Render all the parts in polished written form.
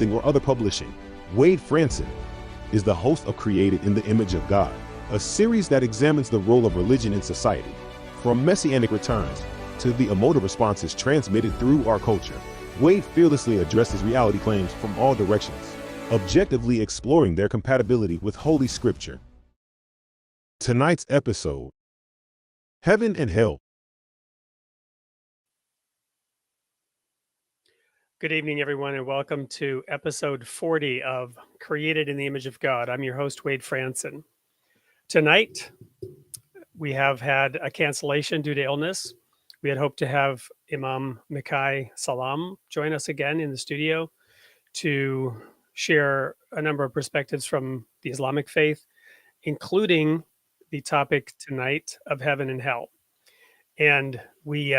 or other publishing. Wade Fransson is the host of Created in the Image of God, a series that examines the role of religion in society, from messianic returns to the emotive responses transmitted through our culture. Wade fearlessly addresses reality claims from all directions, objectively exploring their compatibility with Holy Scripture. Tonight's episode: Heaven and Hell. Good evening, everyone, and welcome to episode 40 of Created in the Image of God. I'm your host, Wade Fransson. Tonight, we have had a cancellation due to illness. We had hoped to have Imam Mekye Salaam join us again in the studio to share a number of perspectives from the Islamic faith, including the topic tonight of heaven and hell. And we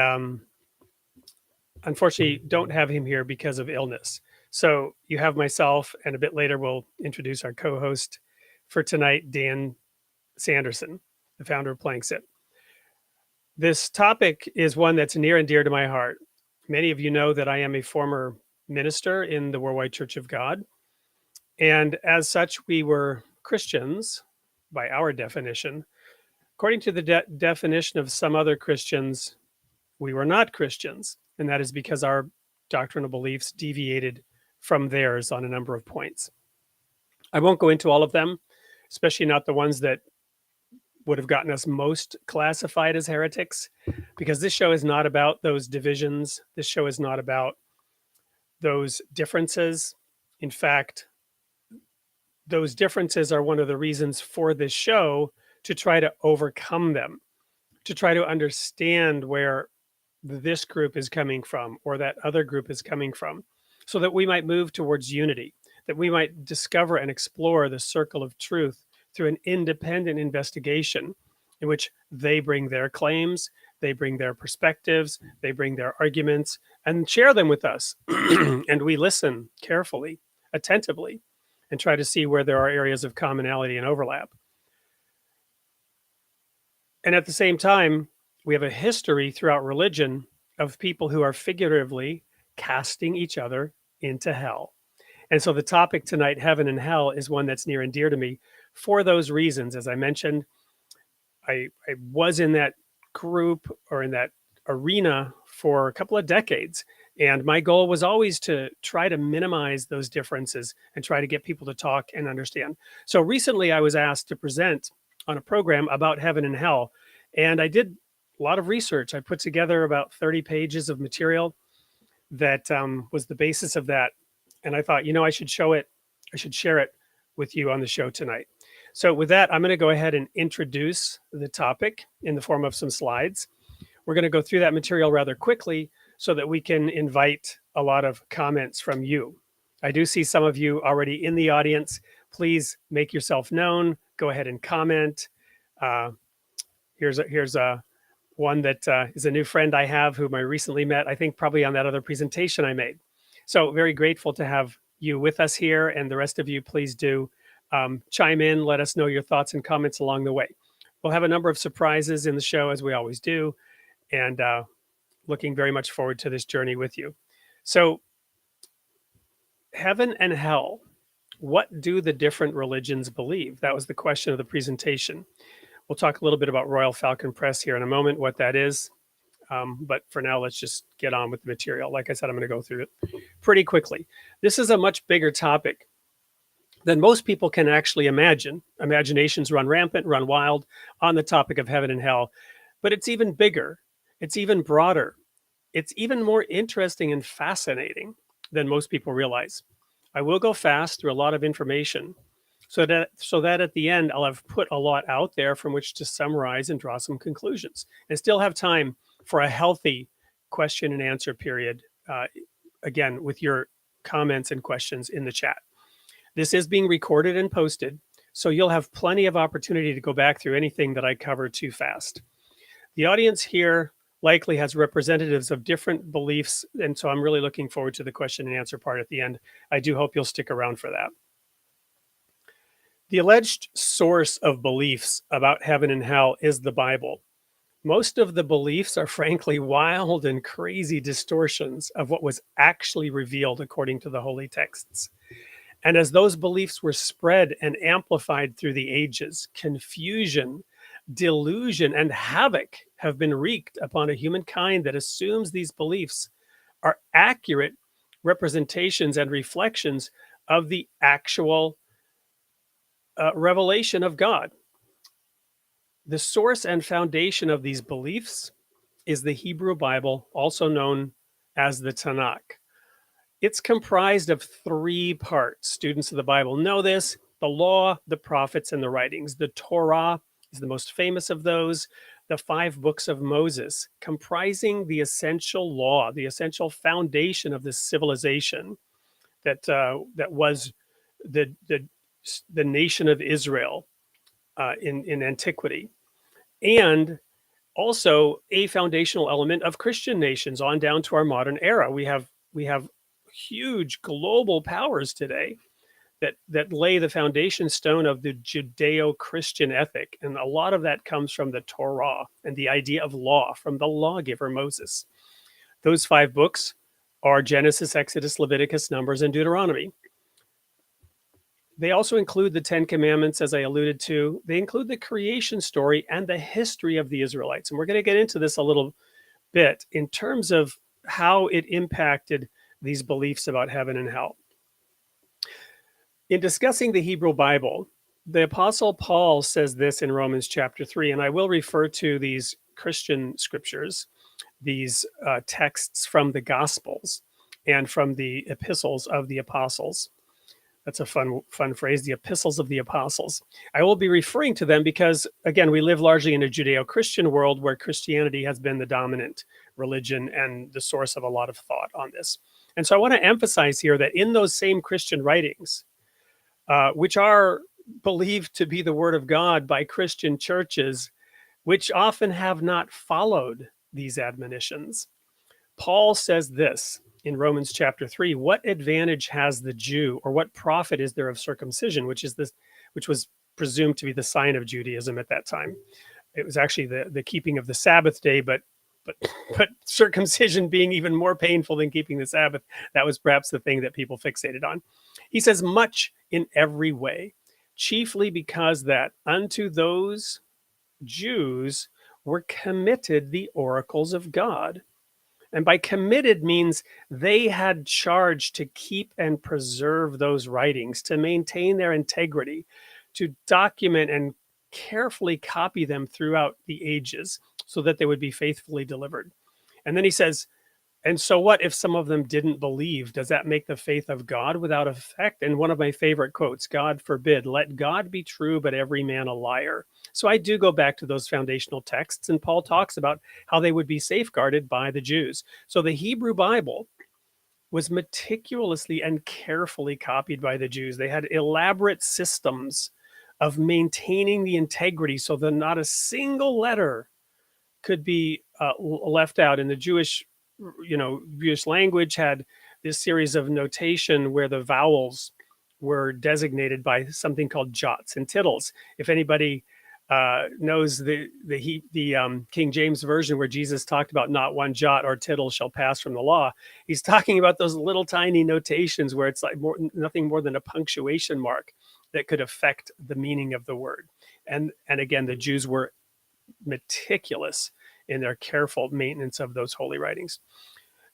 unfortunately don't have him here because of illness. So you have myself, and a bit later we'll introduce our co-host for tonight, Dan Sanderson, the founder of Planksit. This topic is one that's near and dear to my heart. Many of you know that I am a former minister in the Worldwide Church of God. And as such, we were Christians by our definition. According to the definition of some other Christians, we were not Christians. And that is because our doctrinal beliefs deviated from theirs on a number of points. I won't go into all of them, especially not the ones that would have gotten us most classified as heretics, because this show is not about those divisions. This show is not about those differences. In fact, those differences are one of the reasons for this show, to try to overcome them, to try to understand where this group is coming from or that other group is coming from, so that we might move towards unity, that we might discover and explore the circle of truth through an independent investigation in which they bring their claims, they bring their perspectives, they bring their arguments and share them with us. And we listen carefully, attentively, and try to see where there are areas of commonality and overlap. And at the same time, we have a history throughout religion of people who are figuratively casting each other into hell. And so the topic tonight, heaven and hell, is one that's near and dear to me for those reasons. As I mentioned, I was in that group or in that arena for a couple of decades. And my goal was always to try to minimize those differences and try to get people to talk and understand. So recently I was asked to present on a program about heaven and hell. And I did a lot of research. I put together about 30 pages of material that was the basis of that. And I thought, I should show it. I should share it with you on the show tonight. So with that, I'm going to go ahead and introduce the topic in the form of some slides. We're going to go through that material rather quickly so that we can invite a lot of comments from you. I do see some of you already in the audience. Please make yourself known. Go ahead and comment. Here's one that is a new friend I have whom I recently met, I think probably on that other presentation I made. So very grateful to have you with us here, and the rest of you, please do chime in, let us know your thoughts and comments along the way. We'll have a number of surprises in the show, as we always do, and looking very much forward to this journey with you. So heaven and hell, what do the different religions believe? That was the question of the presentation. We'll talk a little bit about Royal Falcon Press here in a moment, what that is. But for now, let's just get on with the material. Like I said, I'm going to go through it pretty quickly. This is a much bigger topic than most people can actually imagine. Imaginations run rampant, run wild on the topic of heaven and hell. But it's even bigger. It's even broader. It's even more interesting and fascinating than most people realize. I will go fast through a lot of information, so that at the end, I'll have put a lot out there from which to summarize and draw some conclusions, and still have time for a healthy question and answer period, again, with your comments and questions in the chat. This is being recorded and posted, so you'll have plenty of opportunity to go back through anything that I cover too fast. The audience here likely has representatives of different beliefs, and so I'm really looking forward to the question and answer part at the end. I do hope you'll stick around for that. The alleged source of beliefs about heaven and hell is the Bible. Most of the beliefs are frankly wild and crazy distortions of what was actually revealed according to the holy texts. And as those beliefs were spread and amplified through the ages, confusion, delusion, and havoc have been wreaked upon a humankind that assumes these beliefs are accurate representations and reflections of the actual revelation of God. The source and foundation of these beliefs is the Hebrew Bible, also known as the Tanakh. It's comprised of 3 parts. Students of the Bible know this: the law, the prophets, and the writings. The Torah is the most famous of those, the 5 books of Moses, comprising the essential law, the essential foundation of this civilization that was the nation of Israel in antiquity, and also a foundational element of Christian nations on down to our modern era. We have huge global powers today that lay the foundation stone of the Judeo-Christian ethic, and a lot of that comes from the Torah and the idea of law from the lawgiver Moses. Those 5 books are Genesis, Exodus, Leviticus, Numbers, and Deuteronomy. They also include the 10 Commandments, as I alluded to. They include the creation story and the history of the Israelites. And we're going to get into this a little bit in terms of how it impacted these beliefs about heaven and hell. In discussing the Hebrew Bible, the Apostle Paul says this in Romans chapter 3, and I will refer to these Christian scriptures, these texts from the Gospels and from the epistles of the apostles. That's a fun phrase, the epistles of the apostles. I will be referring to them because, again, we live largely in a Judeo-Christian world where Christianity has been the dominant religion and the source of a lot of thought on this. And so I want to emphasize here that in those same Christian writings, which are believed to be the word of God by Christian churches, which often have not followed these admonitions, Paul says this in Romans chapter 3: what advantage has the Jew, or what profit is there of circumcision, which was presumed to be the sign of Judaism at that time? It was actually the keeping of the Sabbath day, but circumcision being even more painful than keeping the Sabbath, that was perhaps the thing that people fixated on. He says, much in every way, chiefly because that unto those Jews were committed the oracles of God. And by committed means they had charge to keep and preserve those writings, to maintain their integrity, to document and carefully copy them throughout the ages so that they would be faithfully delivered. And then he says, and so what if some of them didn't believe? Does that make the faith of God without effect? And one of my favorite quotes, God forbid, let God be true, but every man a liar. So I do go back to those foundational texts, and Paul talks about how they would be safeguarded by the Jews. So the Hebrew Bible was meticulously and carefully copied by the Jews. They had elaborate systems of maintaining the integrity so that not a single letter could be left out. In the Jewish language had this series of notation where the vowels were designated by something called jots and tittles. If anybody knows the King James version where Jesus talked about not one jot or tittle shall pass from the law, he's talking about those little tiny notations where it's like nothing more than a punctuation mark that could affect the meaning of the word. And again, the Jews were meticulous in their careful maintenance of those holy writings.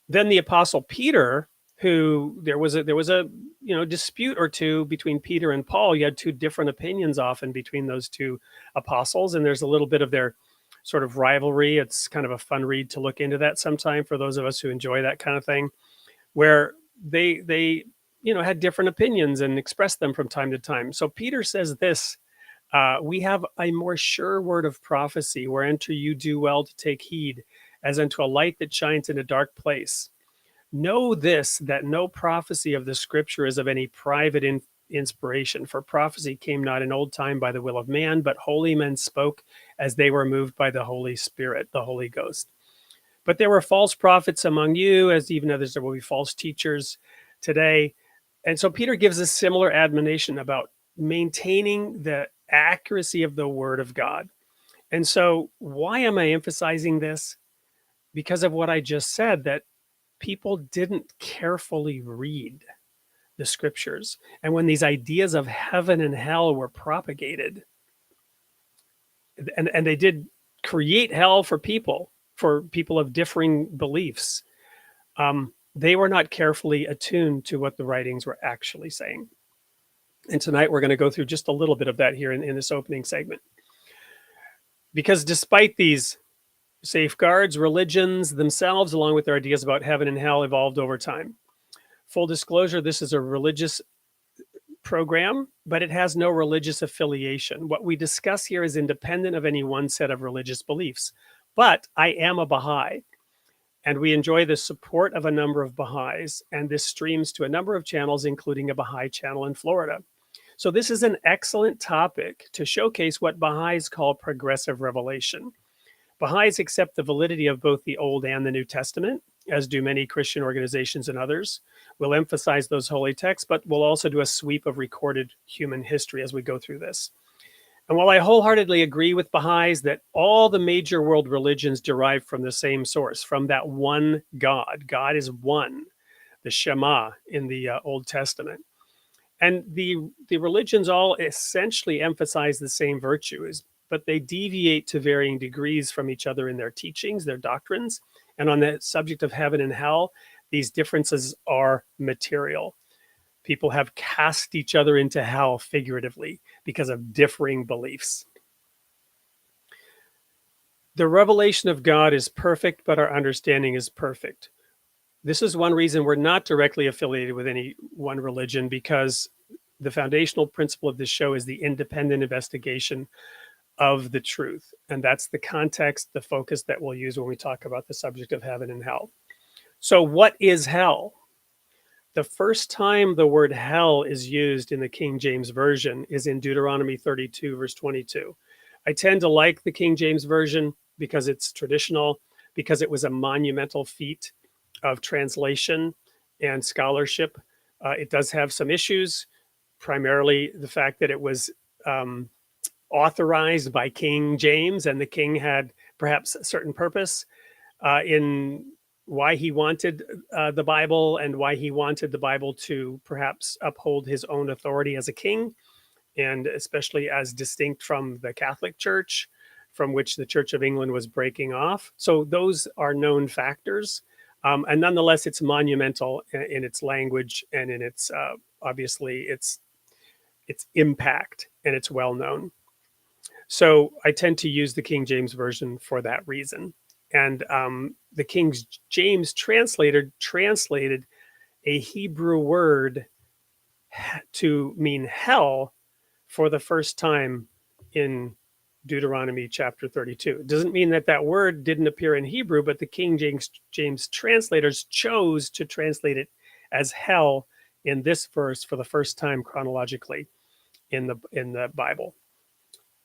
Then the Apostle Peter, who there was a dispute or two between Peter and Paul. You had 2 different opinions often between those 2 apostles, and there's a little bit of their sort of rivalry. It's kind of a fun read to look into that sometime for those of us who enjoy that kind of thing, where they had different opinions and expressed them from time to time. So Peter says this: we have a more sure word of prophecy, whereunto you do well to take heed, as unto a light that shines in a dark place. Know this, that no prophecy of the scripture is of any private inspiration, for prophecy came not in old time by the will of man, but holy men spoke as they were moved by the Holy Spirit, the Holy Ghost. But there were false prophets among you, as even others there will be false teachers today. And so Peter gives a similar admonition about maintaining the accuracy of the word of God. And so why am I emphasizing this? Because of what I just said, that people didn't carefully read the scriptures. And when these ideas of heaven and hell were propagated, and they did create hell for people of differing beliefs, they were not carefully attuned to what the writings were actually saying. And tonight we're going to go through just a little bit of that here in this opening segment. Because despite these safeguards, religions themselves, along with their ideas about heaven and hell, evolved over time. Full disclosure, this is a religious program, but it has no religious affiliation. What we discuss here is independent of any one set of religious beliefs. But I am a Baha'i, and we enjoy the support of a number of Baha'is, and this streams to a number of channels, including a Baha'i channel in Florida. So this is an excellent topic to showcase what Baha'is call progressive revelation. Baha'is accept the validity of both the Old and the New Testament, as do many Christian organizations and others. We'll emphasize those holy texts, but we'll also do a sweep of recorded human history as we go through this. And while I wholeheartedly agree with Baha'is that all the major world religions derive from the same source, from that one God, God is one, the Shema in the Old Testament. And the religions all essentially emphasize the same virtues, but they deviate to varying degrees from each other in their teachings, their doctrines. And on the subject of heaven and hell, these differences are material. People have cast each other into hell figuratively because of differing beliefs. The revelation of God is perfect, but our understanding is perfect. This is one reason we're not directly affiliated with any one religion, because the foundational principle of this show is the independent investigation of the truth. And that's the context, the focus that we'll use when we talk about the subject of heaven and hell. So what is hell? The first time the word hell is used in the King James Version is in Deuteronomy 32, verse 22. I tend to like the King James Version because it's traditional, because it was a monumental feat of translation and scholarship. It does have some issues, primarily the fact that it was authorized by King James, and the king had perhaps a certain purpose in why he wanted the Bible, and why he wanted the Bible to perhaps uphold his own authority as a king, and especially as distinct from the Catholic Church, from which the Church of England was breaking off. So those are known factors. And nonetheless, it's monumental in its language and in its, obviously, its impact, and it's well known. So I tend to use the King James Version for that reason. And the King James translator translated a Hebrew word to mean hell for the first time in Deuteronomy chapter 32. It doesn't mean that that word didn't appear in Hebrew, but the King James translators chose to translate it as hell in this verse for the first time chronologically in the Bible.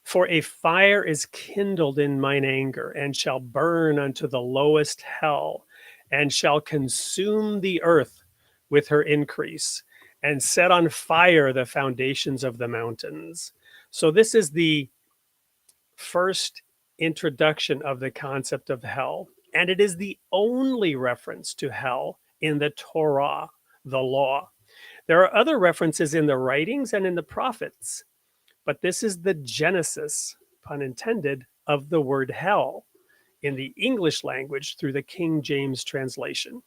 For a fire is kindled in mine anger, and shall burn unto the lowest hell, and shall consume the earth with her increase, and set on fire the foundations of the mountains. So this is the first introduction of the concept of hell, and it is the only reference to hell in the Torah, the law. There are other references in the writings and in the prophets, but this is the genesis, pun intended, of the word hell in the English language through the King James translation.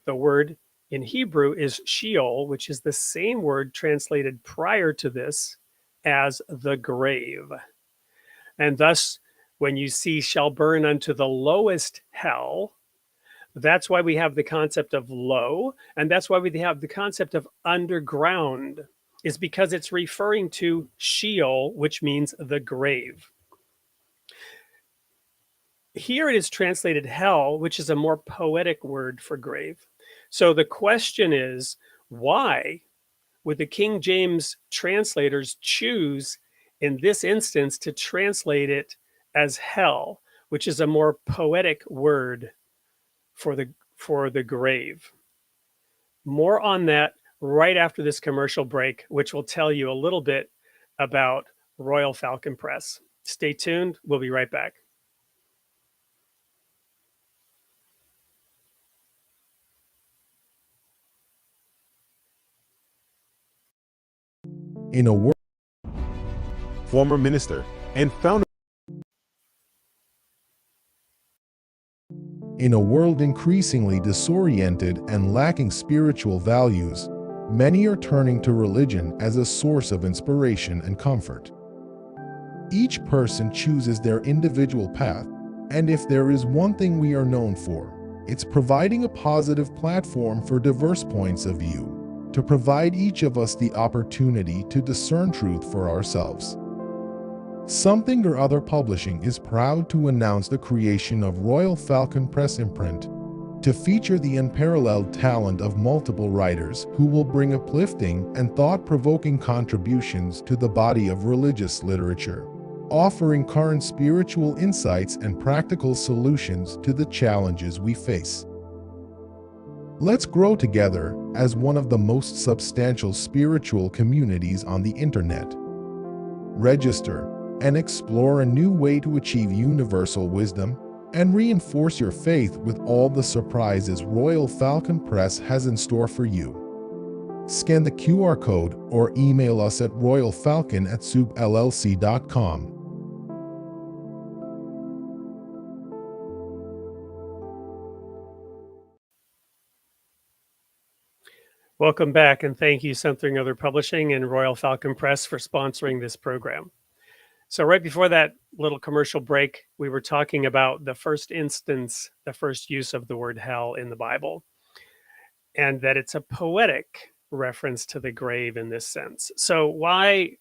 The word in Hebrew is Sheol, which is the same word translated prior to this as the grave. And thus, when you see shall burn unto the lowest hell, that's why we have the concept of low, and that's why we have the concept of underground, is because it's referring to Sheol, which means the grave. Here it is translated hell, which is a more poetic word for grave. So the question is, why would the King James translators choose in this instance to translate it as hell, which is a more poetic word for the grave? More on that right after this commercial break, which will tell you a little bit about Royal Falcon Press. Stay tuned. We'll be right back. In a world, former minister and founder. In a world increasingly disoriented and lacking spiritual values, many are turning to religion as a source of inspiration and comfort. Each person chooses their individual path, and if there is one thing we are known for, it's providing a positive platform for diverse points of view, to provide each of us the opportunity to discern truth for ourselves. Something or Other Publishing is proud to announce the creation of Royal Falcon Press imprint to feature the unparalleled talent of multiple writers who will bring uplifting and thought-provoking contributions to the body of religious literature, offering current spiritual insights and practical solutions to the challenges we face. Let's grow together as one of the most substantial spiritual communities on the internet. Register and explore a new way to achieve universal wisdom and reinforce your faith with all the surprises Royal Falcon Press has in store for you. Scan the QR code or email us at royalfalcon@soupllc.com. Welcome back, and thank you, Something Other Publishing and Royal Falcon Press, for sponsoring this program. So right before that little commercial break, we were talking about the first instance, the first use of the word hell in the Bible, and that it's a poetic reference to the grave in this sense. So why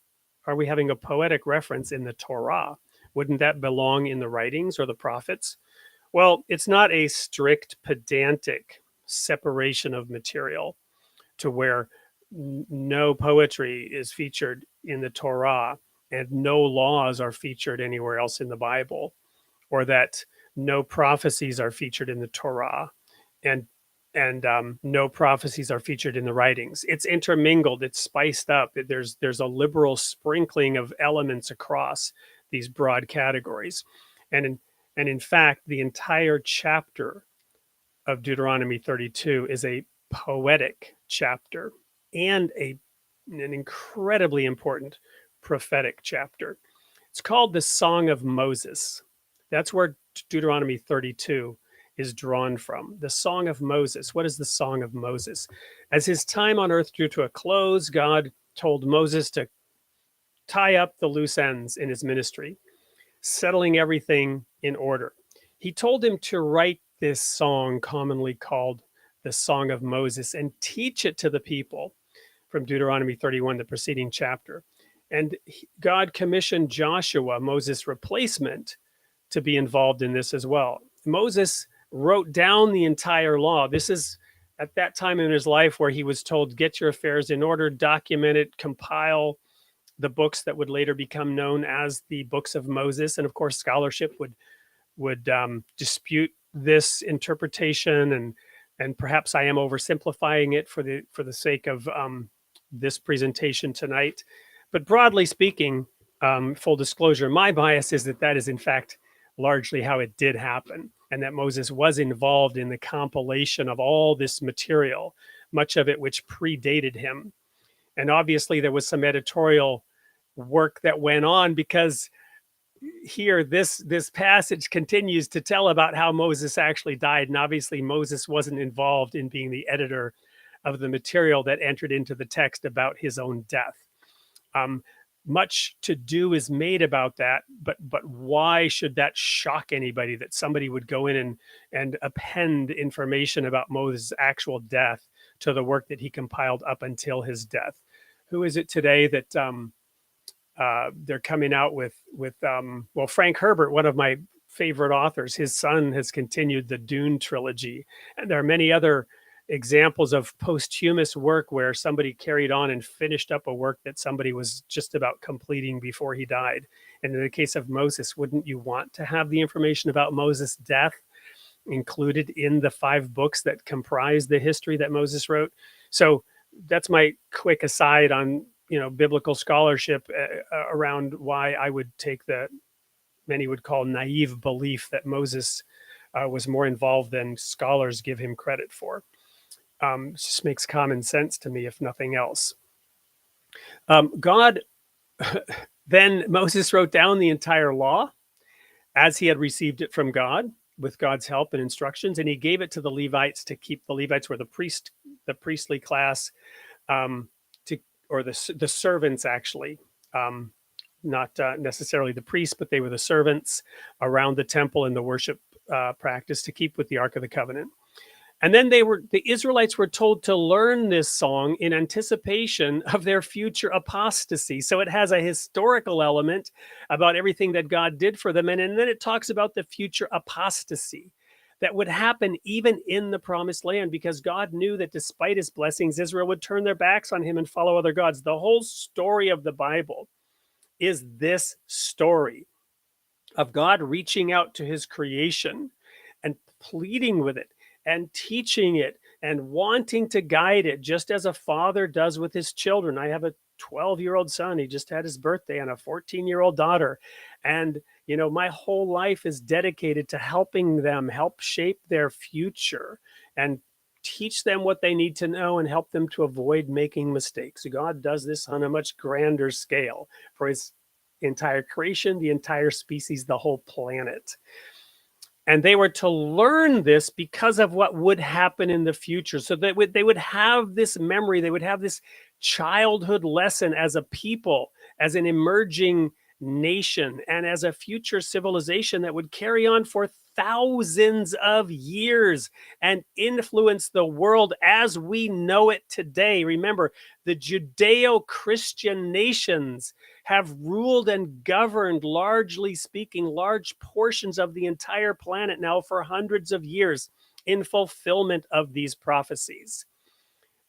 are we having a poetic reference in the Torah? Wouldn't that belong in the writings or the prophets? Well, it's not a strict pedantic separation of material to where no poetry is featured in the Torah and no laws are featured anywhere else in the Bible, or that no prophecies are featured in the Torah and no prophecies are featured in the writings. It's intermingled, it's spiced up. There's a liberal sprinkling of elements across these broad categories. And in fact, the entire chapter of Deuteronomy 32 is a poetic chapter and an incredibly important prophetic chapter. It's called the Song of Moses. That's where Deuteronomy 32 is drawn from. The Song of Moses. What is the Song of Moses? As his time on earth drew to a close, God told Moses to tie up the loose ends in his ministry, settling everything in order. He told him to write this song, commonly called the Song of Moses, and teach it to the people, from Deuteronomy 31, the preceding chapter. And God commissioned Joshua, Moses' replacement, to be involved in this as well. Moses wrote down the entire law. This is at that time in his life where he was told, get your affairs in order, document it, compile the books that would later become known as the books of Moses. And of course, scholarship would dispute this interpretation, and perhaps I am oversimplifying it for the sake of this presentation tonight. But broadly speaking, full disclosure, my bias is that is in fact largely how it did happen, and that Moses was involved in the compilation of all this material, much of it which predated him. And obviously there was some editorial work that went on, because here this passage continues to tell about how Moses actually died, and obviously Moses wasn't involved in being the editor of the material that entered into the text about his own death. Much to do is made about that, but why should that shock anybody, that somebody would go in and append information about Moses' actual death to the work that he compiled up until his death? Who is it today that they're coming out with well, Frank Herbert, one of my favorite authors, his son has continued the Dune trilogy, and there are many other examples of posthumous work where somebody carried on and finished up a work that somebody was just about completing before he died. And in the case of Moses, wouldn't you want to have the information about Moses' death included in the 5 books that comprise the history that Moses wrote? So that's my quick aside on biblical scholarship around why I would take the many would call naive belief that Moses was more involved than scholars give him credit for. It just makes common sense to me, if nothing else. God, then Moses wrote down the entire law as he had received it from God, with God's help and instructions, and he gave it to the Levites to keep. The Levites were the priestly class, or the servants, actually, not necessarily the priests, but they were the servants around the temple and the worship practice to keep with the Ark of the Covenant. And then the Israelites were told to learn this song in anticipation of their future apostasy. So it has a historical element about everything that God did for them. And then it talks about the future apostasy that would happen even in the promised land, because God knew that despite his blessings, Israel would turn their backs on him and follow other gods. The whole story of the Bible is this story of God reaching out to his creation and pleading with it and teaching it and wanting to guide it, just as a father does with his children. I have a 12-year-old son. He just had his birthday, and a 14-year-old daughter. And, my whole life is dedicated to helping them help shape their future and teach them what they need to know and help them to avoid making mistakes. God does this on a much grander scale for his entire creation, the entire species, the whole planet. And they were to learn this because of what would happen in the future. So that they would have this memory, they would have this childhood lesson as a people, as an emerging nation, and as a future civilization that would carry on for thousands of years and influence the world as we know it today. Remember, the Judeo-Christian nations have ruled and governed, largely speaking, large portions of the entire planet now for hundreds of years in fulfillment of these prophecies.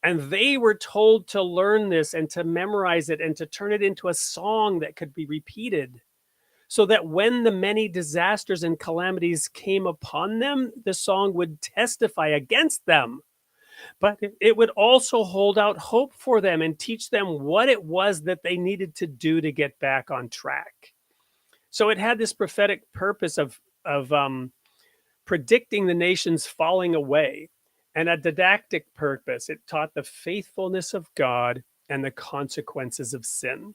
And they were told to learn this and to memorize it and to turn it into a song that could be repeated, so that when the many disasters and calamities came upon them, the song would testify against them. But it would also hold out hope for them and teach them what it was that they needed to do to get back on track. So it had this prophetic purpose of predicting the nations falling away, and a didactic purpose. It taught the faithfulness of God and the consequences of sin.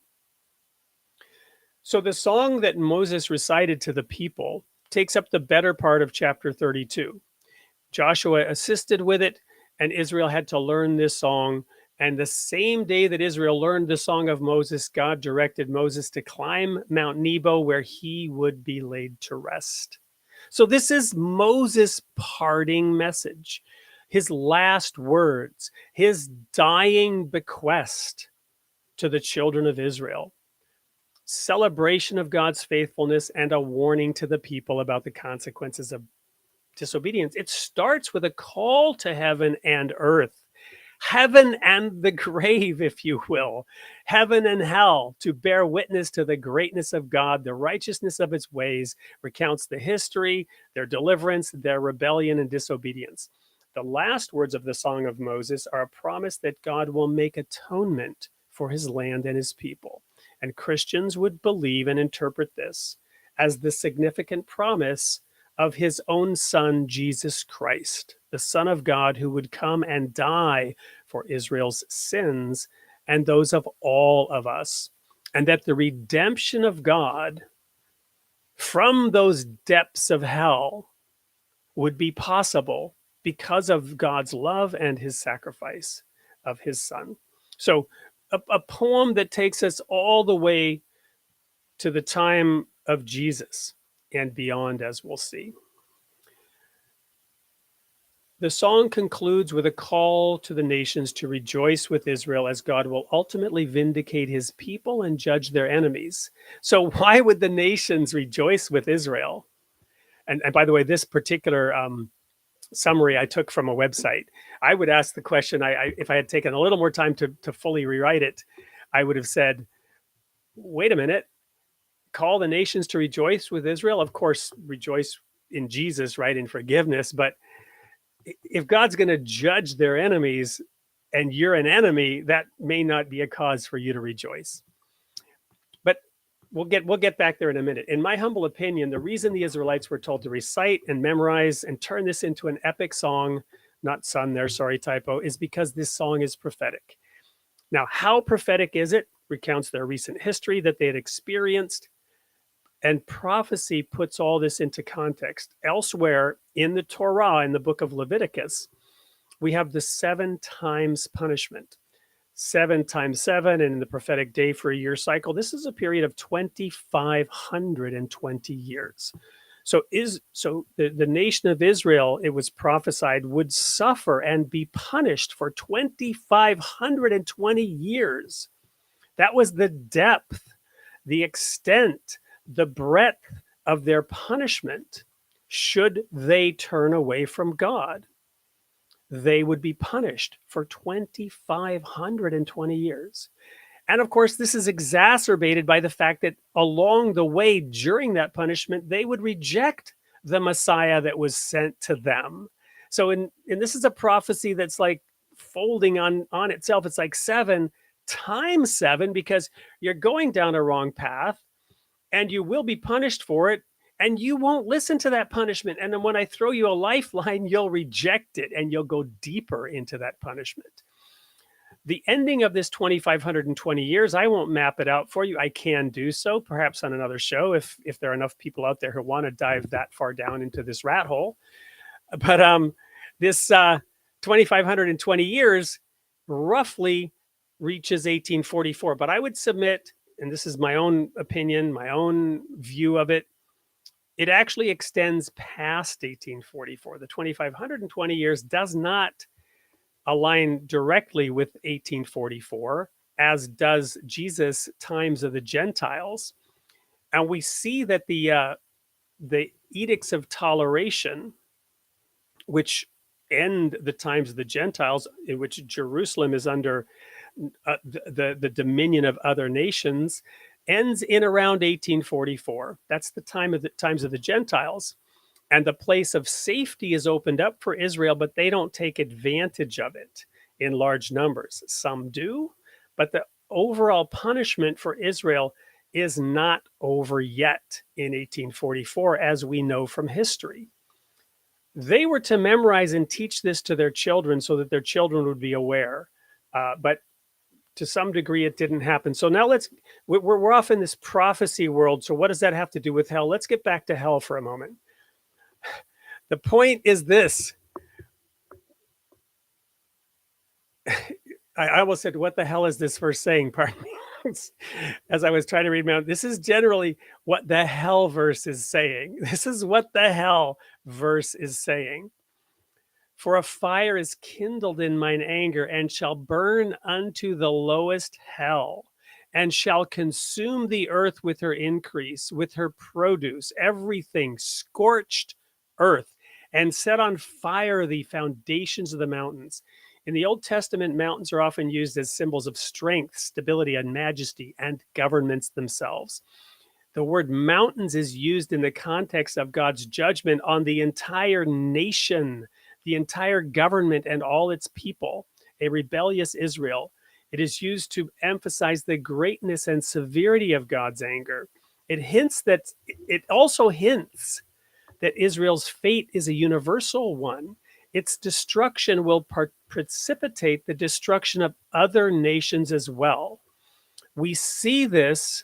So the song that Moses recited to the people takes up the better part of chapter 32. Joshua assisted with it, and Israel had to learn this song. And the same day that Israel learned the song of Moses, God directed Moses to climb Mount Nebo, where he would be laid to rest. So this is Moses' parting message, his last words, his dying bequest to the children of Israel. Celebration of God's faithfulness and a warning to the people about the consequences of disobedience. It starts with a call to heaven and earth, heaven and the grave, if you will, heaven and hell, to bear witness to the greatness of God, the righteousness of its ways, recounts the history, their deliverance, their rebellion and disobedience. The last words of the Song of Moses are a promise that God will make atonement for his land and his people. And Christians would believe and interpret this as the significant promise of his own son, Jesus Christ, the Son of God, who would come and die for Israel's sins and those of all of us. And that the redemption of God from those depths of hell would be possible because of God's love and his sacrifice of his son. So a poem that takes us all the way to the time of Jesus and beyond, as we'll see. The song concludes with a call to the nations to rejoice with Israel, as God will ultimately vindicate his people and judge their enemies. So why would the nations rejoice with Israel? And by the way, this particular summary I took from a website. I would ask the question, if I had taken a little more time to fully rewrite it, I would have said, wait a minute, call the nations to rejoice with Israel? Of course, rejoice in Jesus, right, in forgiveness. But if God's going to judge their enemies and you're an enemy, that may not be a cause for you to rejoice. But we'll get back there in a minute. In my humble opinion, the reason the Israelites were told to recite and memorize and turn this into an epic song, not son there, sorry, typo, is because this song is prophetic. Now, how prophetic is it? Recounts their recent history that they had experienced. And prophecy puts all this into context. Elsewhere in the Torah, in the book of Leviticus, we have the 7 times punishment. 7 times 7, and in the prophetic day for a year cycle, this is a period of 2,520 years. So the nation of Israel, it was prophesied, would suffer and be punished for 2,520 years. That was the depth, the extent, the breadth of their punishment. Should they turn away from God, they would be punished for 2,520 years. And of course, this is exacerbated by the fact that along the way during that punishment, they would reject the Messiah that was sent to them. So, and this is a prophecy that's like folding on itself. It's like 7 times 7, because you're going down a wrong path and you will be punished for it. And you won't listen to that punishment. And then when I throw you a lifeline, you'll reject it and you'll go deeper into that punishment. The ending of this 2,520 years, I won't map it out for you. I can do so, perhaps on another show, if there are enough people out there who want to dive that far down into this rat hole. But this 2,520 years roughly reaches 1844. But I would submit, and this is my own opinion, my own view of it, it actually extends past 1844. The 2,520 years does not align directly with 1844, as does Jesus' times of the Gentiles. And we see that the edicts of toleration, which end the times of the Gentiles, in which Jerusalem is under the dominion of other nations, ends in around 1844. That's the times of the Gentiles. And the place of safety is opened up for Israel, but they don't take advantage of it in large numbers. Some do, but the overall punishment for Israel is not over yet in 1844, as we know from history. They were to memorize and teach this to their children so that their children would be aware. But to some degree, it didn't happen. So now we're off in this prophecy world. So what does that have to do with hell? Let's get back to hell for a moment. The point is this. I almost said, what the hell is this verse saying? Pardon me. As I was trying to read my own, this is generally what the hell verse is saying. This is what the hell verse is saying. For a fire is kindled in mine anger, and shall burn unto the lowest hell, and shall consume the earth with her increase, with her produce, everything, scorched earth, and set on fire the foundations of the mountains. In the Old Testament, mountains are often used as symbols of strength, stability, and majesty, and governments themselves. The word mountains is used in the context of God's judgment on the entire nation, the entire government and all its people, a rebellious Israel. It is used to emphasize the greatness and severity of God's anger. It also hints that Israel's fate is a universal one. Its destruction will precipitate the destruction of other nations as well. We see this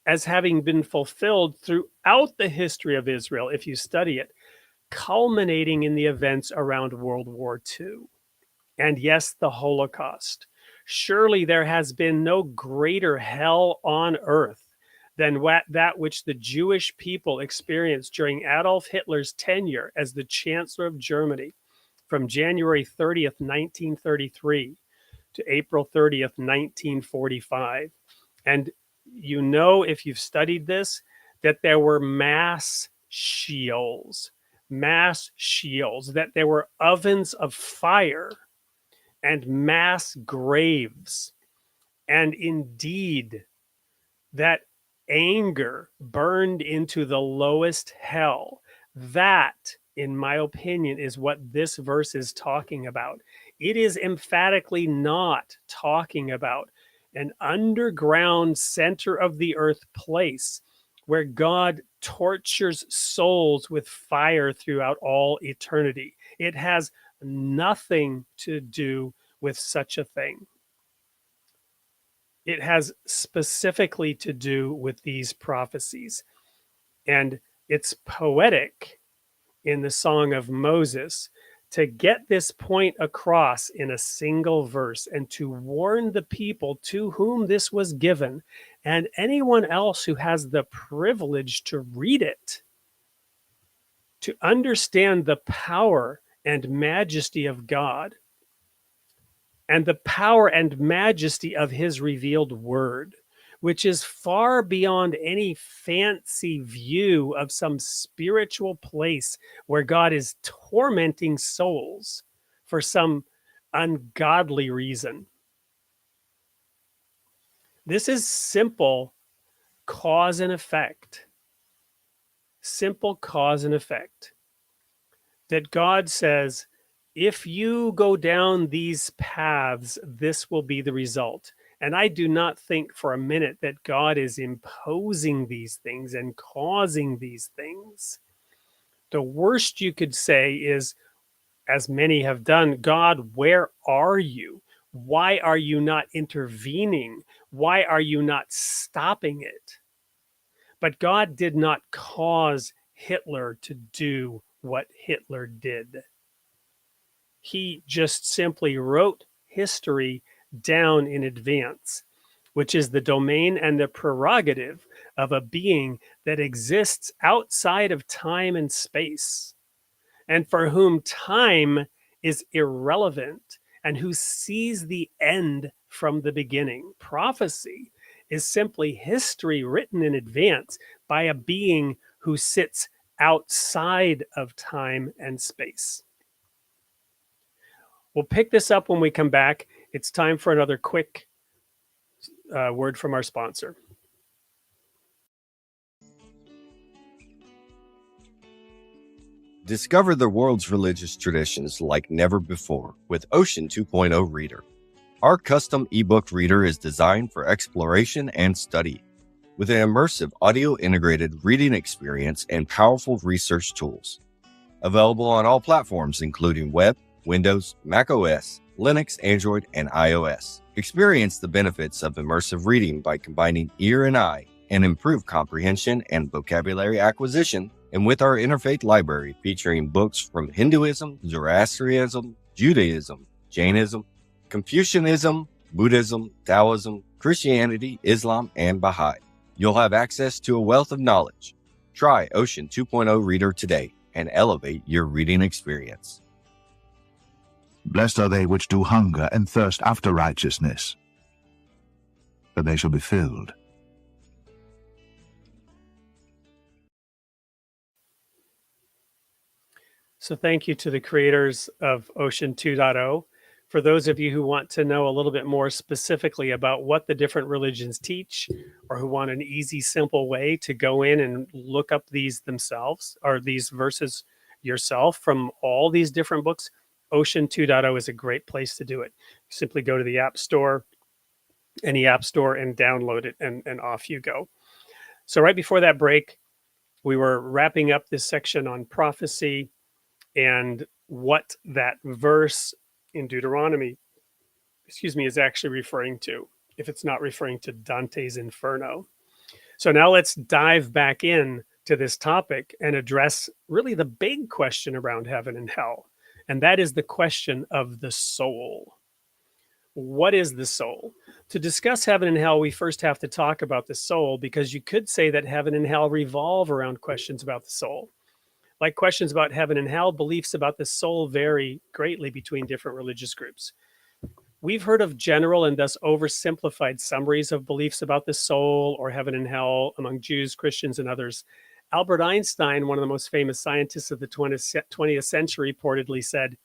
as having been fulfilled throughout the history of Israel, if you study it, culminating in the events around World War II. And yes, the Holocaust. Surely there has been no greater hell on earth than that which the Jewish people experienced during Adolf Hitler's tenure as the Chancellor of Germany from January 30th, 1933 to April 30th, 1945. And you know, if you've studied this, that there were mass Sheols, that there were ovens of fire and mass graves. And indeed, that anger burned into the lowest hell. That, in my opinion, is what this verse is talking about. It is emphatically not talking about an underground center of the earth place where God tortures souls with fire throughout all eternity. It has nothing to do with such a thing. It has specifically to do with these prophecies. And it's poetic in the Song of Moses to get this point across in a single verse and to warn the people to whom this was given and anyone else who has the privilege to read it, to understand the power and majesty of God and the power and majesty of his revealed word, which is far beyond any fancy view of some spiritual place where God is tormenting souls for some ungodly reason. This is simple cause and effect. Simple cause and effect. That God says, if you go down these paths, this will be the result. And I do not think for a minute that God is imposing these things and causing these things. The worst you could say is, as many have done, God, where are you? Why are you not intervening? Why are you not stopping it? But God did not cause Hitler to do what Hitler did. He just simply wrote history down in advance, which is the domain and the prerogative of a being that exists outside of time and space, and for whom time is irrelevant, and who sees the end from the beginning. Prophecy is simply history written in advance by a being who sits outside of time and space. We'll pick this up when we come back. It's time for another quick word from our sponsor. Discover the world's religious traditions like never before with Ocean 2.0 Reader. Our custom ebook reader is designed for exploration and study, with an immersive audio-integrated reading experience and powerful research tools. Available on all platforms including web, Windows, Mac OS, Linux, Android, and iOS. Experience the benefits of immersive reading by combining ear and eye and improve comprehension and vocabulary acquisition, and with our Interfaith Library featuring books from Hinduism, Zoroastrianism, Judaism, Jainism, Confucianism, Buddhism, Taoism, Christianity, Islam, and Baha'i. You'll have access to a wealth of knowledge. Try Ocean 2.0 Reader today and elevate your reading experience. Blessed are they which do hunger and thirst after righteousness, for they shall be filled. So thank you to the creators of Ocean 2.0. For those of you who want to know a little bit more specifically about what the different religions teach, or who want an easy, simple way to go in and look up these themselves, or these verses yourself from all these different books, Ocean 2.0 is a great place to do it. Simply go to the App Store, any App Store, and download it, and off you go. So right before that break, we were wrapping up this section on prophecy and what that verse in Deuteronomy, is actually referring to, if it's not referring to Dante's Inferno. So now let's dive back in to this topic and address really the big question around heaven and hell. And that is the question of the soul. What is the soul? To discuss heaven and hell, we first have to talk about the soul, because you could say that heaven and hell revolve around questions about the soul. Like questions about heaven and hell, beliefs about the soul vary greatly between different religious groups. We've heard of general and thus oversimplified summaries of beliefs about the soul or heaven and hell among Jews, Christians, and others. Albert Einstein, one of the most famous scientists of the 20th century, reportedly said,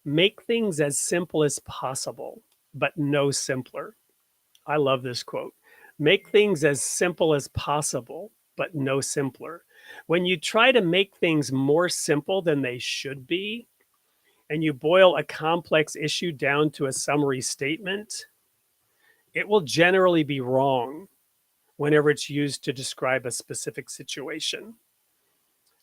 "Make things as simple as possible, but no simpler." I love this quote. Make things as simple as possible, but no simpler. When you try to make things more simple than they should be, and you boil a complex issue down to a summary statement, it will generally be wrong whenever it's used to describe a specific situation.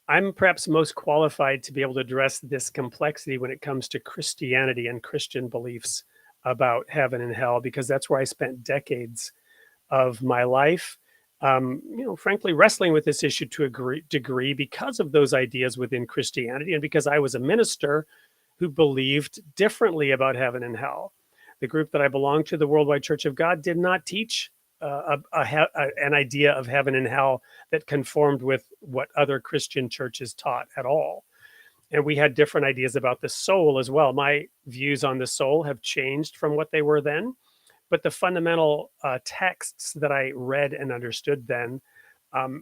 I'm perhaps most qualified to be able to address this complexity when it comes to Christianity and Christian beliefs about heaven and hell, because that's where I spent decades of my life, frankly, wrestling with this issue to a degree because of those ideas within Christianity and because I was a minister who believed differently about heaven and hell. The group that I belonged to, the Worldwide Church of God, did not teach an idea of heaven and hell that conformed with what other Christian churches taught at all. And we had different ideas about the soul as well. My views on the soul have changed from what they were then, but the fundamental texts that I read and understood then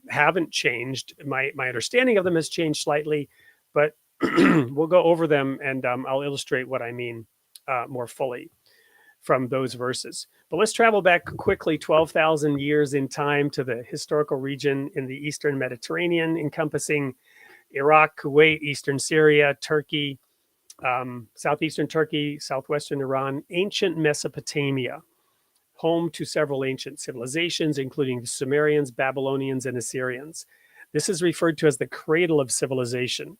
haven't changed. My understanding of them has changed slightly, but we'll go over them and I'll illustrate what I mean more fully from those verses. But let's travel back quickly 12,000 years in time to the historical region in the Eastern Mediterranean, encompassing Iraq, Kuwait, Eastern Syria, Turkey, Southeastern Turkey, Southwestern Iran, ancient Mesopotamia, home to several ancient civilizations, including the Sumerians, Babylonians, and Assyrians. This is referred to as the cradle of civilization,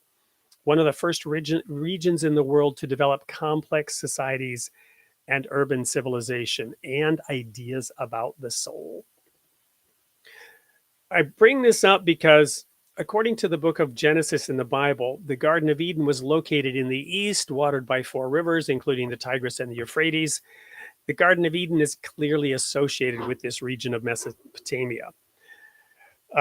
one of the first regions in the world to develop complex societies and urban civilization and ideas about the soul. I bring this up because, according to the book of Genesis in the Bible, the Garden of Eden was located in the east, watered by 4 rivers, including the Tigris and the Euphrates. The Garden of Eden is clearly associated with this region of Mesopotamia.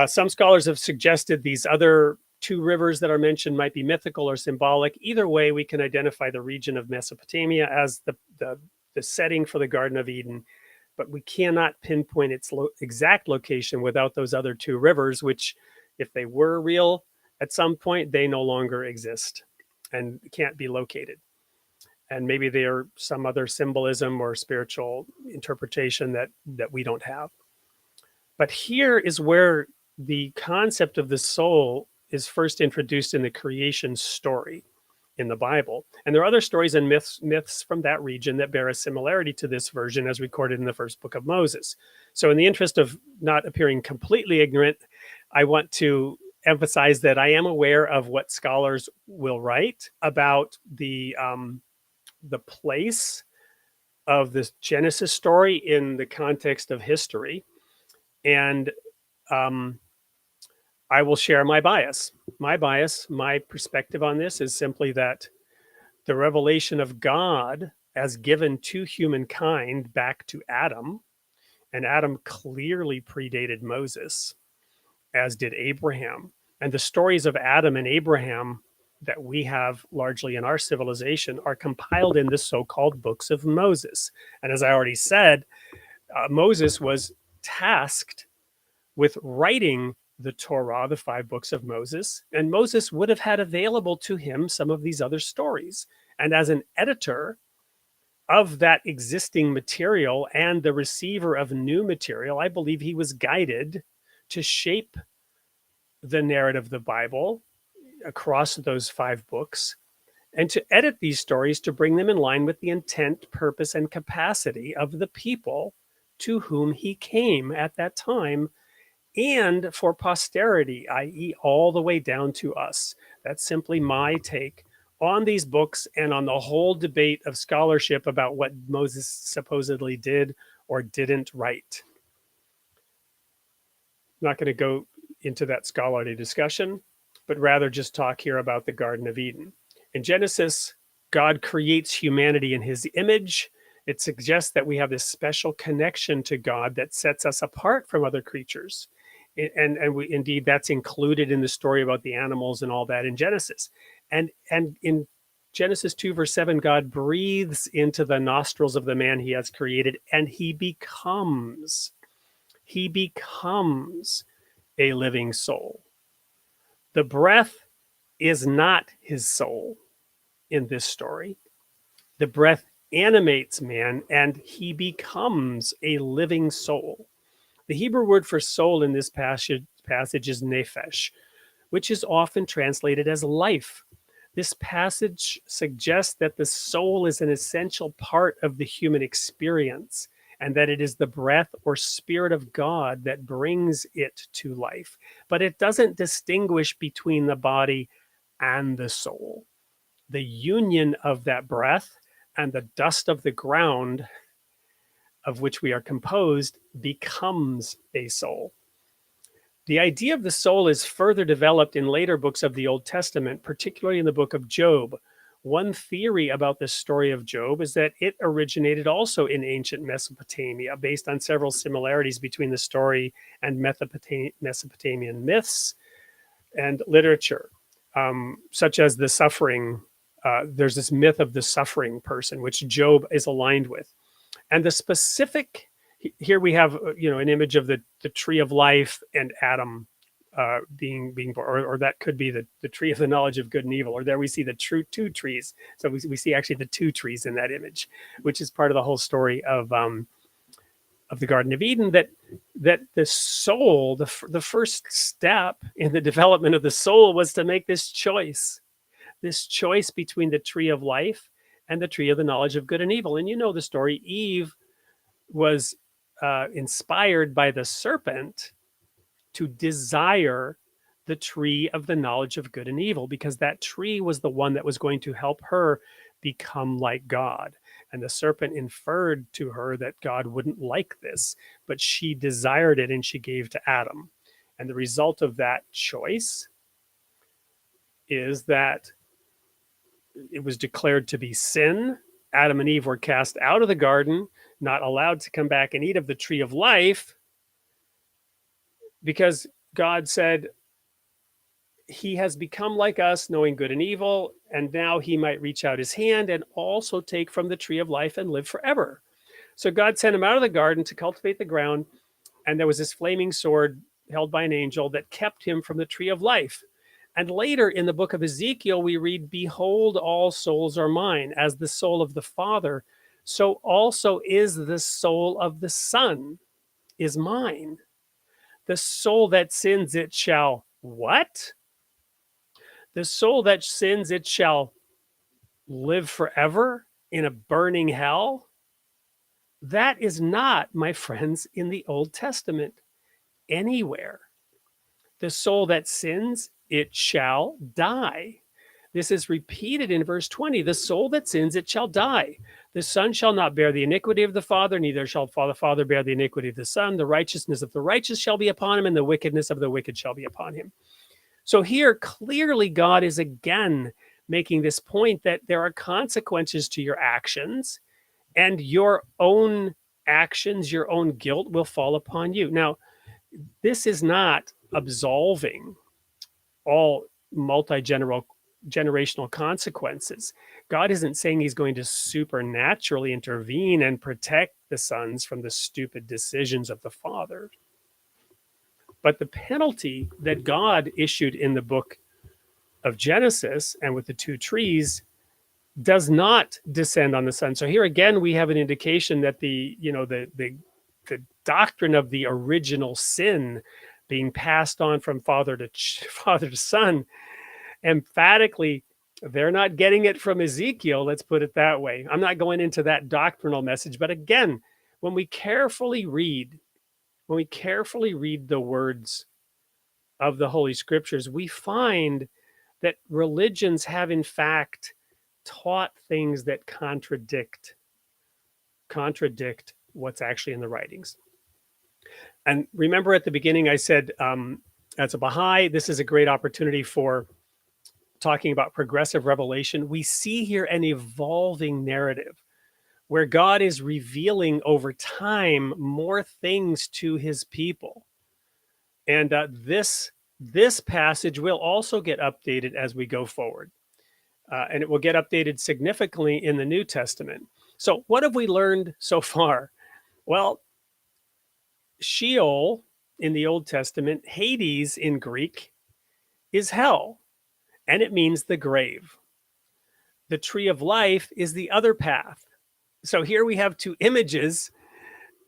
Some scholars have suggested these other 2 rivers that are mentioned might be mythical or symbolic. Either way, we can identify the region of Mesopotamia as the setting for the Garden of Eden, but we cannot pinpoint its exact location without those other 2 rivers, which, if they were real at some point, they no longer exist and can't be located. And maybe they are some other symbolism or spiritual interpretation that we don't have. But here is where the concept of the soul is first introduced in the creation story in the Bible. And there are other stories and myths from that region that bear a similarity to this version as recorded in the first book of Moses. So in the interest of not appearing completely ignorant, I want to emphasize that I am aware of what scholars will write about the place of this Genesis story in the context of history. And I will share my bias. My perspective on this is simply that the revelation of God as given to humankind back to Adam, and Adam clearly predated Moses, as did Abraham. And the stories of Adam and Abraham that we have largely in our civilization are compiled in the so-called books of Moses. And as I already said, Moses was tasked with writing the Torah, the 5 books of Moses, and Moses would have had available to him some of these other stories. And as an editor of that existing material and the receiver of new material, I believe he was guided to shape the narrative of the Bible across those 5 books and to edit these stories to bring them in line with the intent, purpose, and capacity of the people to whom he came at that time, and for posterity, i.e. all the way down to us. That's simply my take on these books and on the whole debate of scholarship about what Moses supposedly did or didn't write. I'm not going to go into that scholarly discussion, but rather just talk here about the Garden of Eden. In Genesis, God creates humanity in his image. It suggests that we have this special connection to God that sets us apart from other creatures. And indeed, that's included in the story about the animals and all that in Genesis. And in Genesis 2, verse 7, God breathes into the nostrils of the man he has created, and he becomes a living soul. The breath is not his soul in this story. The breath animates man, and he becomes a living soul. The Hebrew word for soul in this passage is nephesh, which is often translated as life. This passage suggests that the soul is an essential part of the human experience and that it is the breath or spirit of God that brings it to life. But it doesn't distinguish between the body and the soul. The union of that breath and the dust of the ground of which we are composed becomes a soul. The idea of the soul is further developed in later books of the Old Testament, particularly in the book of Job. One theory about the story of Job is that it originated also in ancient Mesopotamia, based on several similarities between the story and Mesopotamian myths and literature, such as the suffering. There's this myth of the suffering person, which Job is aligned with. And the specific, here we have, an image of the tree of life and Adam being born, or that could be the tree of the knowledge of good and evil, or there we see the two trees. So we see actually the two trees in that image, which is part of the whole story of the Garden of Eden, that the soul, the first step in the development of the soul was to make this choice between the tree of life and the tree of the knowledge of good and evil. And you know the story. Eve was inspired by the serpent to desire the tree of the knowledge of good and evil, because that tree was the one that was going to help her become like God. And the serpent inferred to her that God wouldn't like this, but she desired it and she gave to Adam. And the result of that choice is that it was declared to be sin. Adam and Eve were cast out of the garden, not allowed to come back and eat of the tree of life, because God said, he has become like us, knowing good and evil, and now he might reach out his hand and also take from the tree of life and live forever. So God sent him out of the garden to cultivate the ground, and there was this flaming sword held by an angel that kept him from the tree of life. And later in the book of Ezekiel, we read, behold, all souls are mine. As the soul of the Father, so also is the soul of the Son is mine. The soul that sins, it shall what? The soul that sins, it shall live forever in a burning hell. That is not, my friends, in the Old Testament anywhere. The soul that sins, it shall die. This is repeated in verse 20. The soul that sins, it shall die. The Son shall not bear the iniquity of the Father, neither shall the Father bear the iniquity of the Son. The righteousness of the righteous shall be upon him, and the wickedness of the wicked shall be upon him. So here, clearly, God is again making this point that there are consequences to your actions, and your own actions, your own guilt will fall upon you. Now, this is not absolving all multi-generational consequences. God isn't saying he's going to supernaturally intervene and protect the sons from the stupid decisions of the father. But the penalty that God issued in the book of Genesis and with the two trees does not descend on the son. So here again, we have an indication that the doctrine of the original sin being passed on from father to son, emphatically, they're not getting it from Ezekiel. Let's put it that way. I'm not going into that doctrinal message, but again, when we carefully read the words of the Holy Scriptures, we find that religions have in fact taught things that contradict what's actually in the writings. And remember at the beginning, I said, as a Baha'i, this is a great opportunity for talking about progressive revelation. We see here an evolving narrative where God is revealing over time more things to his people. And this passage will also get updated as we go forward. And it will get updated significantly in the New Testament. So what have we learned so far? Well, Sheol in the Old Testament, Hades in Greek, is hell, and it means the grave. The tree of life is the other path. So here we have two images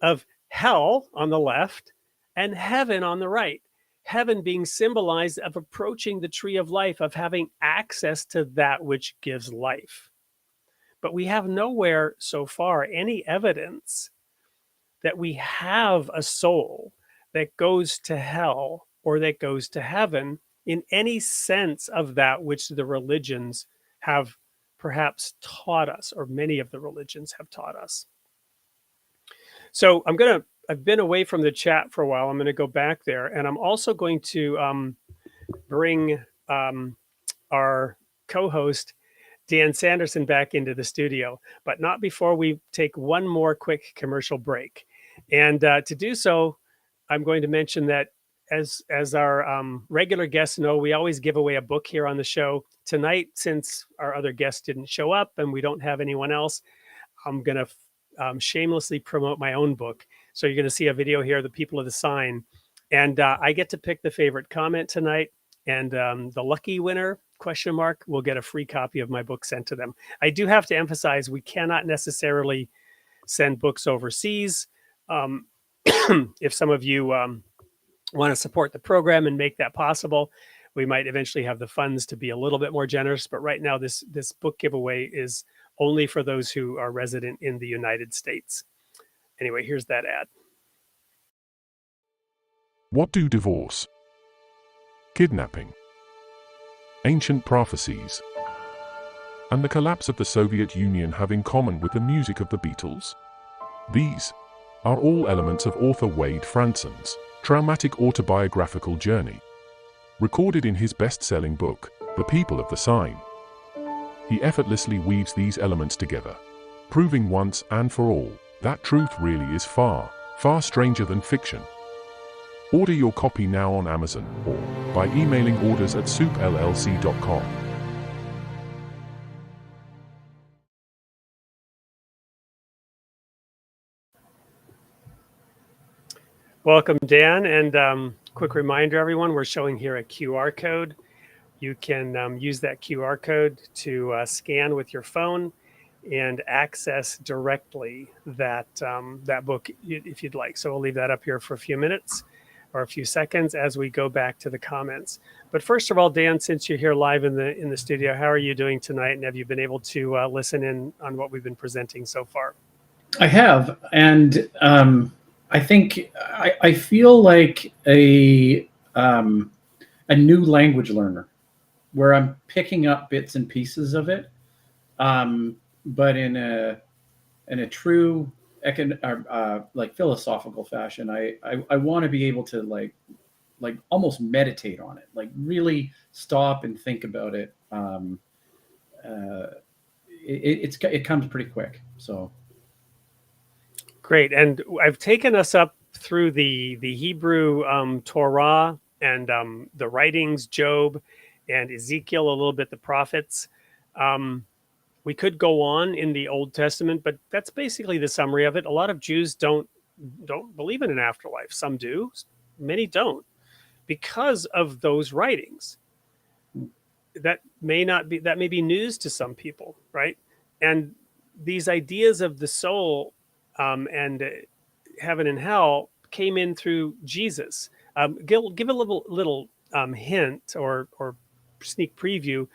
of hell on the left and heaven on the right. Heaven being symbolized of approaching the tree of life, of having access to that which gives life. But we have nowhere so far any evidence that we have a soul that goes to hell or that goes to heaven in any sense of that which the religions have perhaps taught us, or many of the religions have taught us. So I've been away from the chat for a while. I'm going to go back there, and I'm also going to bring our co-host Dan Sanderson back into the studio, but not before we take one more quick commercial break. And to do so, I'm going to mention that as our regular guests know, we always give away a book here on the show. Tonight, since our other guests didn't show up and we don't have anyone else, I'm going to shamelessly promote my own book. So you're going to see a video here, The People of the Sign. And I get to pick the favorite comment tonight. And the lucky winner, ? Will get a free copy of my book sent to them. I do have to emphasize, we cannot necessarily send books overseas. If some of you want to support the program and make that possible, we might eventually have the funds to be a little bit more generous. But right now, this book giveaway is only for those who are resident in the United States. Anyway, here's that ad. What do divorce, kidnapping, ancient prophecies, and the collapse of the Soviet Union have in common with the music of the Beatles? These are all elements of author Wade Fransson's traumatic autobiographical journey, recorded in his best-selling book, The People of the Sign. He effortlessly weaves these elements together, proving once and for all that truth really is far, far stranger than fiction. Order your copy now on Amazon or by emailing orders@soupllc.com. Welcome, Dan. And quick reminder, everyone, we're showing here a QR code. You can use that QR code to scan with your phone and access directly that book if you'd like. So we'll leave that up here for a few minutes or a few seconds as we go back to the comments. But first of all, Dan, since you're here live in the studio, how are you doing tonight? And have you been able to listen in on what we've been presenting so far? I have, and I think I feel like a new language learner, where I'm picking up bits and pieces of it, but in a true like philosophical fashion. I want to be able to like almost meditate on it, like really stop and think about it. It comes pretty quick. So great. And I've taken us up through the Hebrew Torah and the writings, Job and Ezekiel, a little bit the prophets. We could go on in the Old Testament, but that's basically the summary of it. A lot of Jews don't believe in an afterlife. Some do, many don't, because of those writings. That may be news to some people, right? And these ideas of the soul and heaven and hell came in through Jesus. Give a little hint or sneak preview.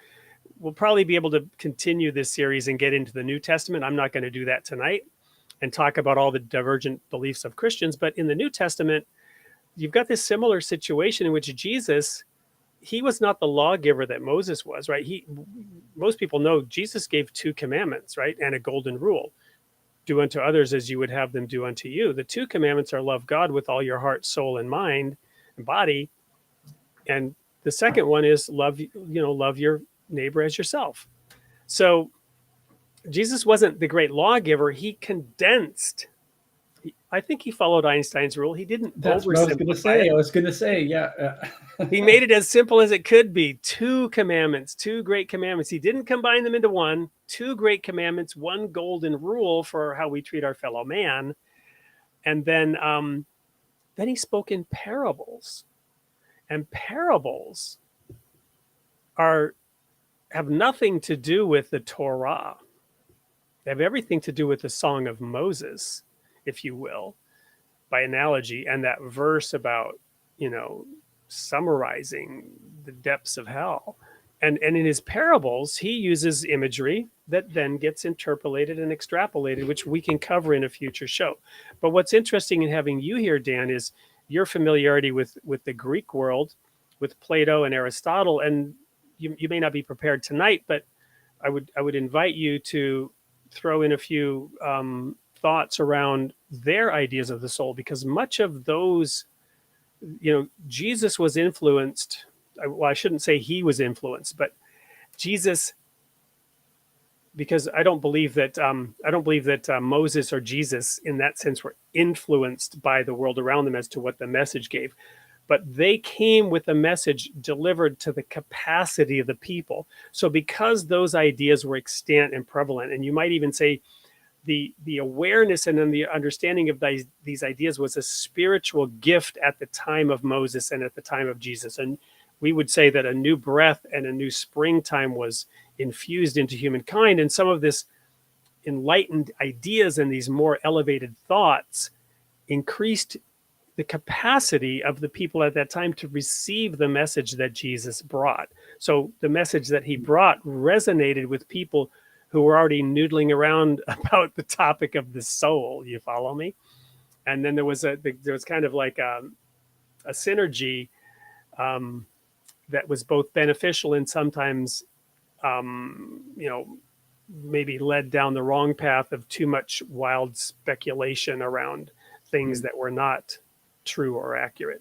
We'll probably be able to continue this series and get into the New Testament. I'm not going to do that tonight and talk about all the divergent beliefs of Christians. But in the New Testament, you've got this similar situation in which Jesus, he was not the lawgiver that Moses was, right? Most people know Jesus gave 2 commandments, right? And a golden rule. Do unto others as you would have them do unto you. The 2 commandments are love God with all your heart, soul, and mind and body. And the second one is love your neighbor as yourself. So Jesus wasn't the great lawgiver. He condensed. I think he followed Einstein's rule. He didn't That's what I was going to say. Yeah. He made it as simple as it could be. 2 commandments, 2 great commandments. He didn't combine them into one. 2 great commandments, 1 golden rule for how we treat our fellow man. And then he spoke in parables. And parables have nothing to do with the Torah. They have everything to do with the Song of Moses, if you will, by analogy, and that verse about, summarizing the depths of hell. And in his parables, he uses imagery that then gets interpolated and extrapolated, which we can cover in a future show. But what's interesting in having you here, Dan, is your familiarity with the Greek world, with Plato and Aristotle. And you may not be prepared tonight, but I would invite you to throw in a few thoughts around their ideas of the soul, because much of those, Jesus was influenced. Well, I shouldn't say he was influenced, but Jesus, because I don't believe that Moses or Jesus in that sense were influenced by the world around them as to what the message gave, but they came with a message delivered to the capacity of the people. So because those ideas were extant and prevalent, and you might even say the awareness and then the understanding of these ideas was a spiritual gift at the time of Moses and at the time of Jesus. And we would say that a new breath and a new springtime was infused into humankind. And some of this enlightened ideas and these more elevated thoughts increased the capacity of the people at that time to receive the message that Jesus brought. So the message that he brought resonated with people who were already noodling around about the topic of the soul. You follow me? And then there was kind of like a synergy that was both beneficial and sometimes, maybe led down the wrong path of too much wild speculation around things that were not true or accurate.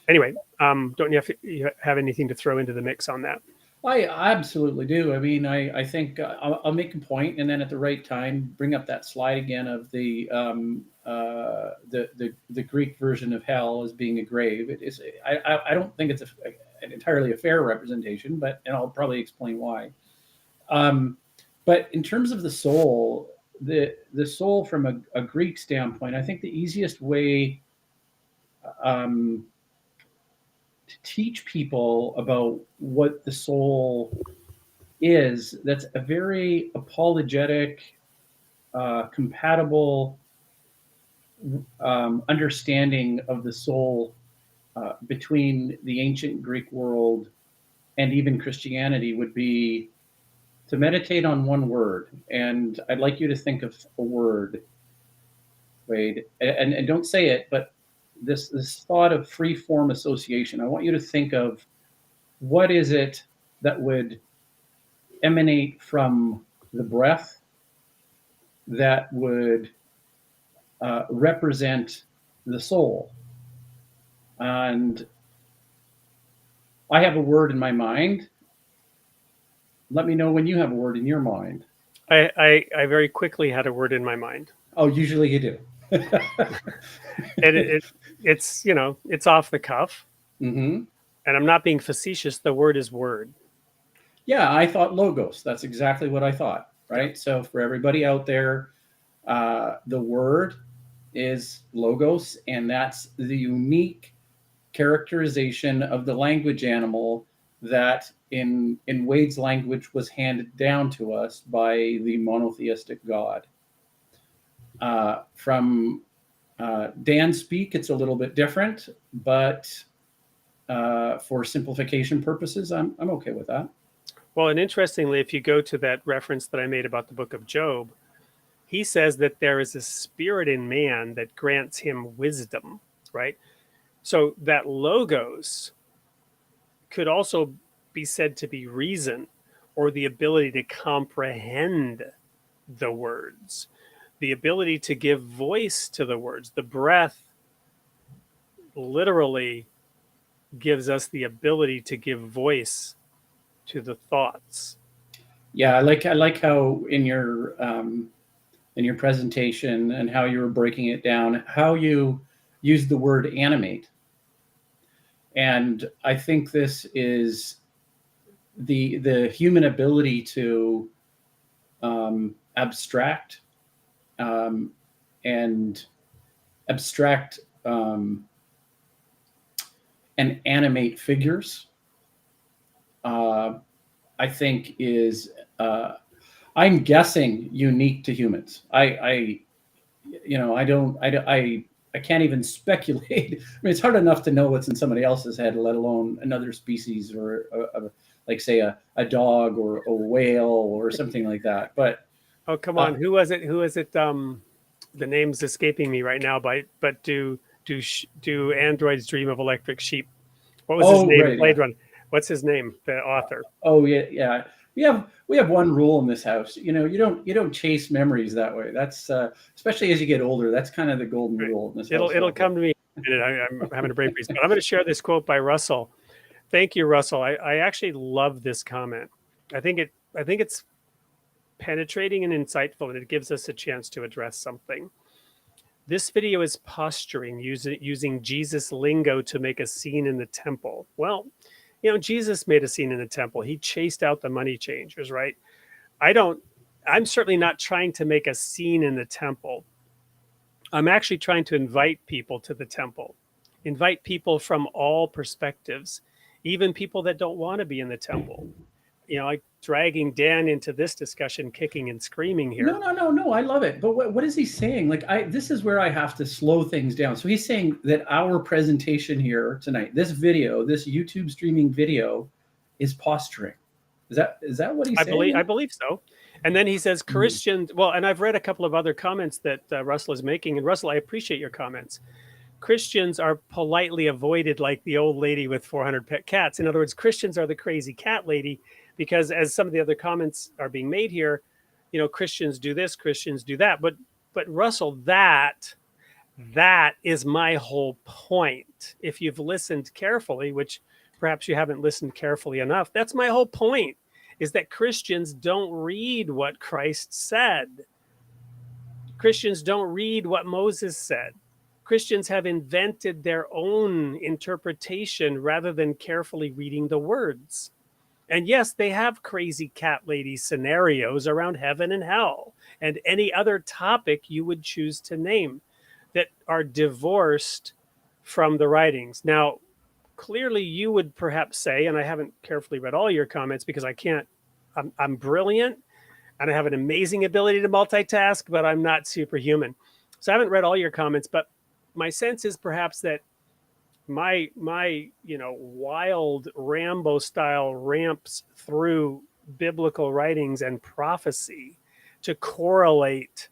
Anyway, don't you have anything to throw into the mix on that? I absolutely do. I mean, I think I'll make a point, and then at the right time, bring up that slide again of the Greek version of hell as being a grave. It is. I don't think it's an entirely a fair representation, and I'll probably explain why. But in terms of the soul, the soul from a Greek standpoint, I think the easiest way to teach people about what the soul is, that's a very apologetic, compatible understanding of the soul between the ancient Greek world and even Christianity, would be to meditate on one word. And I'd like you to think of a word, Wade, and don't say it, but this thought of free form association. I want you to think of what is it that would emanate from the breath that would represent the soul. And I have a word in my mind. Let me know when you have a word in your mind. I very quickly had a word in my mind. Oh, usually you do. And it's off the cuff. Mm-hmm. And I'm not being facetious. The word is word. Yeah, I thought logos. That's exactly what I thought, right? Yeah. So for everybody out there, the word is logos, and that's the unique characterization of the language animal that in Wade's language was handed down to us by the monotheistic God. From Dan's speak, it's a little bit different, but for simplification purposes, I'm okay with that. Well, and interestingly, if you go to that reference that I made about the book of Job, he says that there is a spirit in man that grants him wisdom, right? So that logos could also be said to be reason, or the ability to comprehend the words, the ability to give voice to the words. The breath literally gives us the ability to give voice to the thoughts. Yeah, I like how in your presentation and how you were breaking it down, how you used the word animate. And I think this is the human ability to abstract and animate figures. I think is I'm guessing unique to humans. I I can't even speculate. I mean, it's hard enough to know what's in somebody else's head, let alone another species or like say a dog or a whale or something like that. But oh, come on, who was it? Who is it? The name's escaping me right now. But do androids dream of electric sheep? What was his name? Right, Blade Runner. What's his name? The author. Oh yeah. We have one rule in this house. You know, you don't chase memories that way. That's especially as you get older. That's kind of the golden rule in this house. It'll come to me. I'm having a brain freeze, but I'm going to share this quote by Russell. Thank you, Russell. I actually love this comment. I think it's penetrating and insightful, and it gives us a chance to address something. This video is posturing, using Jesus lingo to make a scene in the temple. Well, you know, Jesus made a scene in the temple. He chased out the money changers, right? I'm certainly not trying to make a scene in the temple. I'm actually trying to invite people to the temple, invite people from all perspectives, even people that don't want to be in the temple. You know, like dragging Dan into this discussion, kicking and screaming here. No. I love it. But what is he saying? Like, this is where I have to slow things down. So he's saying that our presentation here tonight, this video, this YouTube streaming video, is posturing. Is that what he's saying? I believe so. And then he says Christians. Well, and I've read a couple of other comments that Russell is making. And Russell, I appreciate your comments. Christians are politely avoided like the old lady with 400 pet cats. In other words, Christians are the crazy cat lady, because as some of the other comments are being made here, you know, Christians do this, Christians do that. But Russell, that is my whole point. If you've listened carefully, which perhaps you haven't listened carefully enough, that's my whole point, is that Christians don't read what Christ said. Christians don't read what Moses said. Christians have invented their own interpretation rather than carefully reading the words. And yes, they have crazy cat lady scenarios around heaven and hell and any other topic you would choose to name that are divorced from the writings. Now, clearly you would perhaps say, and I haven't carefully read all your comments because I'm brilliant and I have an amazing ability to multitask, but I'm not superhuman. So I haven't read all your comments, but my sense is perhaps that my wild Rambo style ramps through biblical writings and prophecy to correlate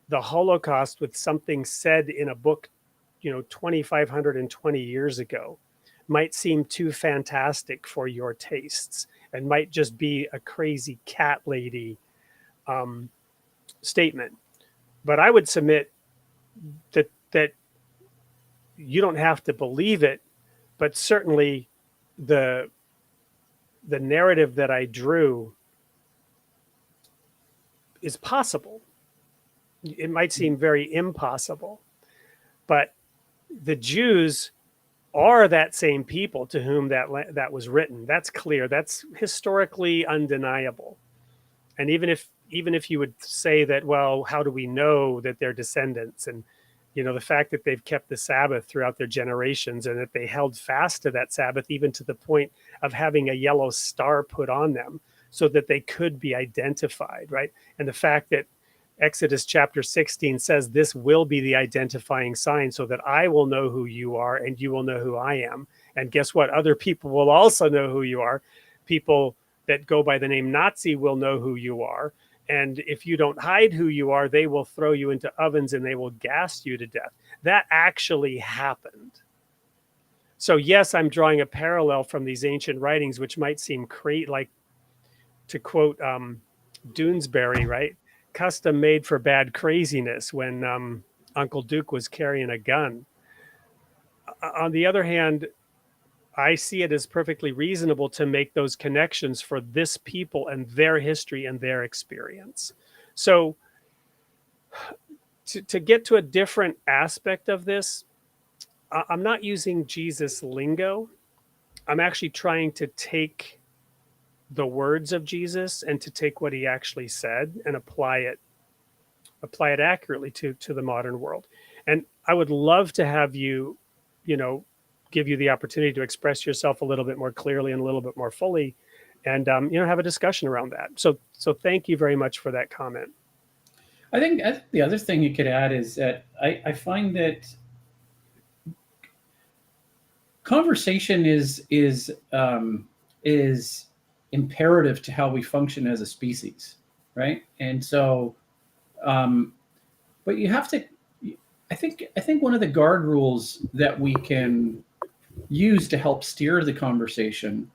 the Holocaust with something said in a book, 2,520 years ago might seem too fantastic for your tastes and might just be a crazy cat lady statement. But I would submit that you don't have to believe it, but certainly the narrative that I drew is possible. It might seem very impossible, but the Jews are that same people to whom that was written. That's clear. That's historically undeniable. And even if you would say that, well, how do we know that they're descendants? And the fact that they've kept the Sabbath throughout their generations and that they held fast to that Sabbath, even to the point of having a yellow star put on them so that they could be identified, right? And the fact that Exodus chapter 16 says this will be the identifying sign so that I will know who you are and you will know who I am. And guess what? Other people will also know who you are. People that go by the name Nazi will know who you are. And if you don't hide who you are, they will throw you into ovens and they will gas you to death. That actually happened. So yes, I'm drawing a parallel from these ancient writings, which might seem like, to quote Doonesbury, right? Custom made for bad craziness when Uncle Duke was carrying a gun. On the other hand, I see it as perfectly reasonable to make those connections for this people and their history and their experience. So to get to a different aspect of this, I'm not using Jesus lingo. I'm actually trying to take the words of Jesus and to take what he actually said and apply it accurately to the modern world. And I would love to have you, give you the opportunity to express yourself a little bit more clearly and a little bit more fully and, have a discussion around that. So thank you very much for that comment. I think the other thing you could add is that I find that conversation is imperative to how we function as a species, right? And so, but you have to. I think one of the guard rules that we can use to help steer the conversation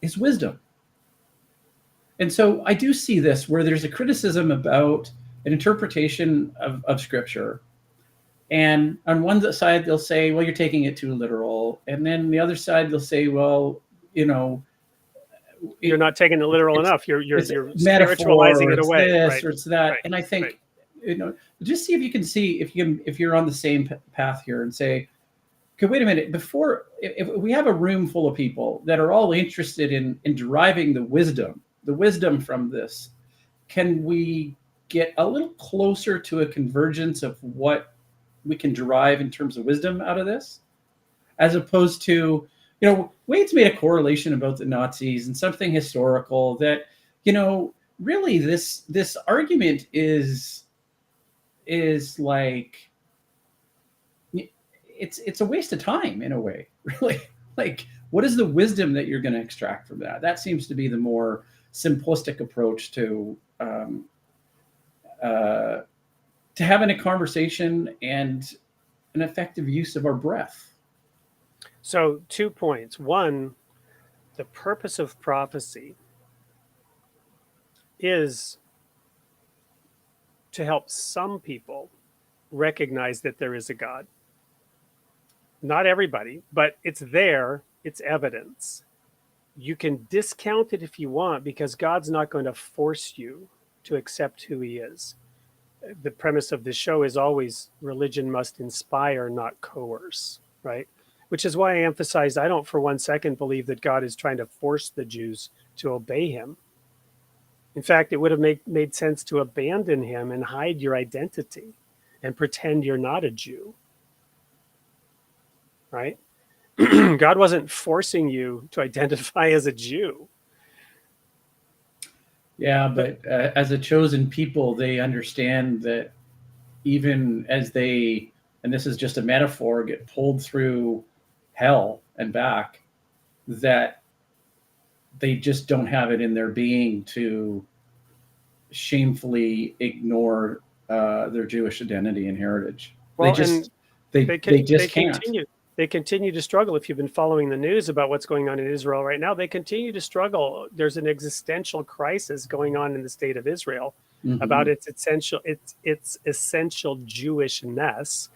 is wisdom. And so I do see this where there's a criticism about an interpretation of Scripture. And on one side, they'll say, well, you're taking it too literal. And then the other side, they'll say, well, you know, you're not taking it literal enough. You're metaphor, spiritualizing it away. This right. or it's that. Right. And I think, right. you know, just see if you can see if you're on the same path here and say, okay, wait a minute, if we have a room full of people that are all interested in deriving the wisdom from this, can we get a little closer to a convergence of what we can derive in terms of wisdom out of this? As opposed to, you know, Wade's made a correlation about the Nazis and something historical that, you know, really this argument is like, it's a waste of time in a way, really. Like, what is the wisdom that you're going to extract from that? That seems to be the more simplistic approach to having a conversation and an effective use of our breath. So 2 points. One, the purpose of prophecy is to help some people recognize that there is a God. Not everybody, but it's there, it's evidence. You can discount it if you want, because God's not going to force you to accept who he is. The premise of this show is always religion must inspire, not coerce, right? Which is why I emphasized I don't for 1 second believe that God is trying to force the Jews to obey him. In fact, it would have made sense to abandon him and hide your identity and pretend you're not a Jew, right? God wasn't forcing you to identify as a Jew. Yeah, but as a chosen people, they understand that even as they, and this is just a metaphor, get pulled through hell and back, that they just don't have it in their being to shamefully ignore their Jewish identity and heritage. Well, they just can't. They continue to struggle. If you've been following the news about what's going on in Israel right now, they continue to struggle. There's an existential crisis going on in the state of Israel about its essential Jewishness.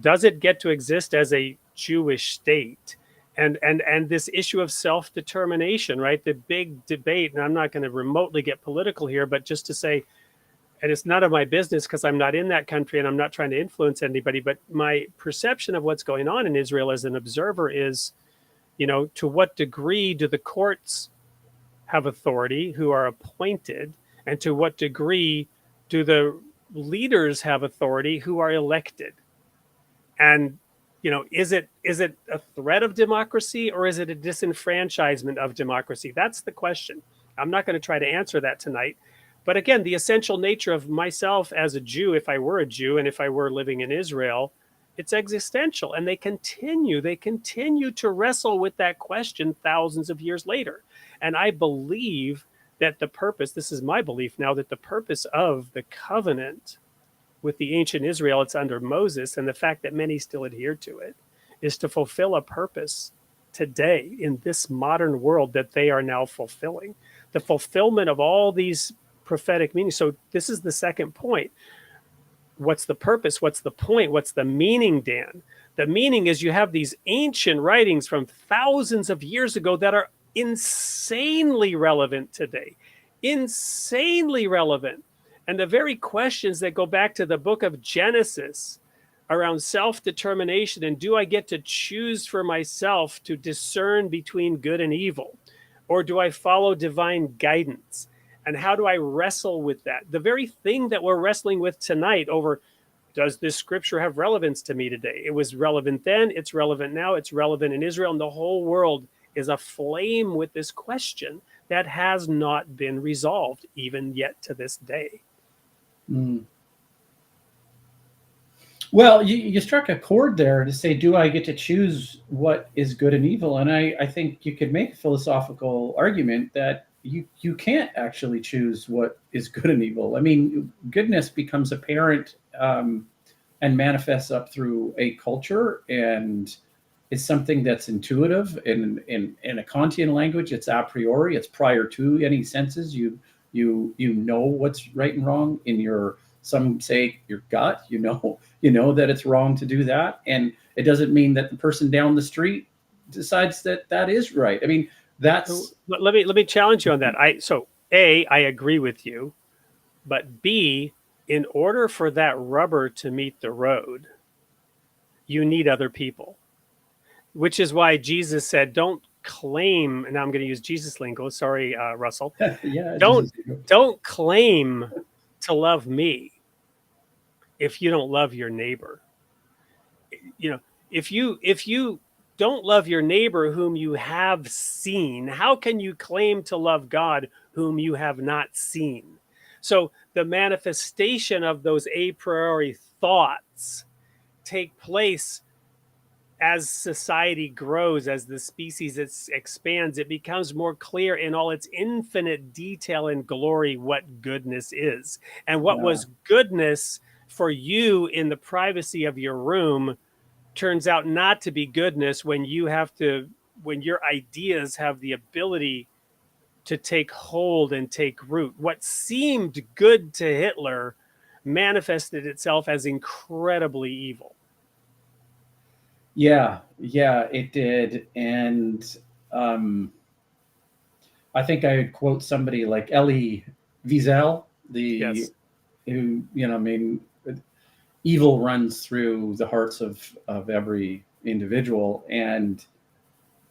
Does it get to exist as a Jewish state? And this issue of self-determination, right? The big debate, and I'm not going to remotely get political here, but just to say, and it's none of my business because I'm not in that country and I'm not trying to influence anybody, but my perception of what's going on in Israel as an observer is, you know, to what degree do the courts have authority who are appointed, and to what degree do the leaders have authority who are elected? And, you know, is it a threat of democracy, or is it a disenfranchisement of democracy? That's the question. I'm not going to try to answer that tonight. But again, the essential nature of myself as a Jew, if I were a Jew and if I were living in Israel, it's existential. And they continue to wrestle with that question thousands of years later. And I believe that the purpose, this is my belief now, that the purpose of the covenant with the ancient Israel, it's under Moses, and the fact that many still adhere to it, is to fulfill a purpose today in this modern world that they are now fulfilling. The fulfillment of all these prophetic meaning. So this is the second point. What's the purpose? What's the point? What's the meaning, Dan? The meaning is you have these ancient writings from thousands of years ago that are insanely relevant today. Insanely relevant. And the very questions that go back to the book of Genesis around self-determination and do I get to choose for myself to discern between good and evil? Or do I follow divine guidance? And how do I wrestle with that? The very thing that we're wrestling with tonight over, does this scripture have relevance to me today? It was relevant then, it's relevant now, it's relevant in Israel, and the whole world is aflame with this question that has not been resolved even yet to this day. Well, Well, you struck a chord there to say, do I get to choose what is good and evil? And I think you could make a philosophical argument that you can't actually choose what is good and evil. I mean, goodness becomes apparent and manifests up through a culture, and is something that's intuitive. In a Kantian language, it's a priori, it's prior to any senses. You know what's right and wrong in your, some say your gut, you know that it's wrong to do that. And it doesn't mean that the person down the street decides that that is right. I mean, that's. Let me challenge you on that. I agree with you, but B, in order for that rubber to meet the road, you need other people, which is why Jesus said, don't claim, and now I'm going to use Jesus lingo. Sorry, Russell. Yeah, don't claim to love me if you don't love your neighbor. You know, if you don't love your neighbor whom you have seen, how can you claim to love God whom you have not seen? So the manifestation of those a priori thoughts take place as society grows, as the species expands. It becomes more clear in all its infinite detail and glory what goodness is. And what was goodness for you in the privacy of your room turns out not to be goodness when your ideas have the ability to take hold and take root. What seemed good to Hitler manifested itself as incredibly evil. Yeah, it did. And I think I would quote somebody like Elie Wiesel, Yes. who, I mean, evil runs through the hearts of every individual. And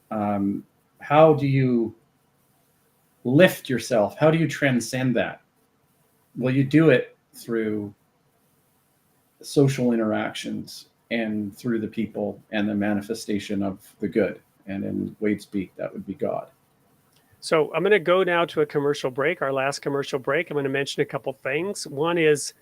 how do you lift yourself? How do you transcend that? Well, you do it through social interactions and through the people and the manifestation of the good. And in Wade's speak, that would be God. So I'm going to go now to a commercial break, our last commercial break. I'm going to mention a couple things. One is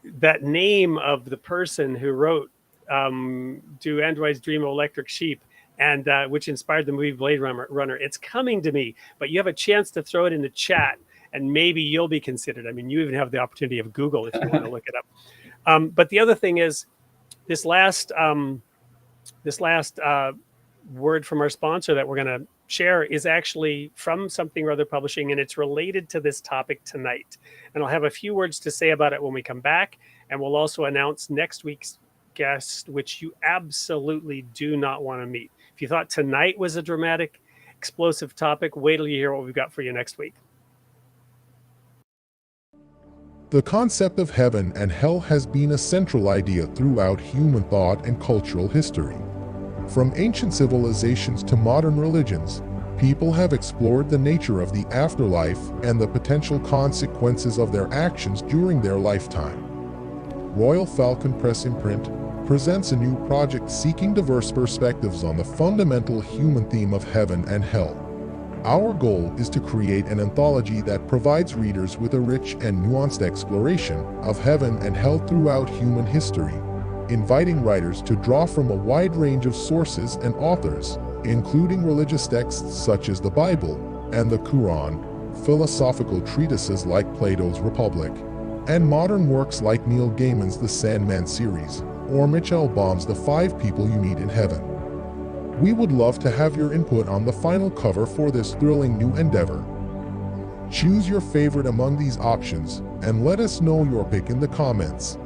that name of the person who wrote Do Androids Dream of Electric Sheep, and which inspired the movie Blade Runner. It's coming to me, but you have a chance to throw it in the chat, and maybe you'll be considered. I mean, you even have the opportunity of Google if you want to look it up. But the other thing is this last word from our sponsor that we're going to share is actually from Something or Other Publishing, and it's related to this topic tonight. And I'll have a few words to say about it when we come back, and we'll also announce next week's guest, which you absolutely do not want to meet. If you thought tonight was a dramatic, explosive topic, wait till you hear what we've got for you next week. The concept of heaven and hell has been a central idea throughout human thought and cultural history. From ancient civilizations to modern religions, people have explored the nature of the afterlife and the potential consequences of their actions during their lifetime. Royal Falcon Press Imprint presents a new project seeking diverse perspectives on the fundamental human theme of heaven and hell. Our goal is to create an anthology that provides readers with a rich and nuanced exploration of heaven and hell throughout human history, inviting writers to draw from a wide range of sources and authors, including religious texts such as the Bible and the Quran, philosophical treatises like Plato's Republic, and modern works like Neil Gaiman's The Sandman series, or Michelle Baum's The 5 People You Meet in Heaven. We would love to have your input on the final cover for this thrilling new endeavor. Choose your favorite among these options and let us know your pick in the comments.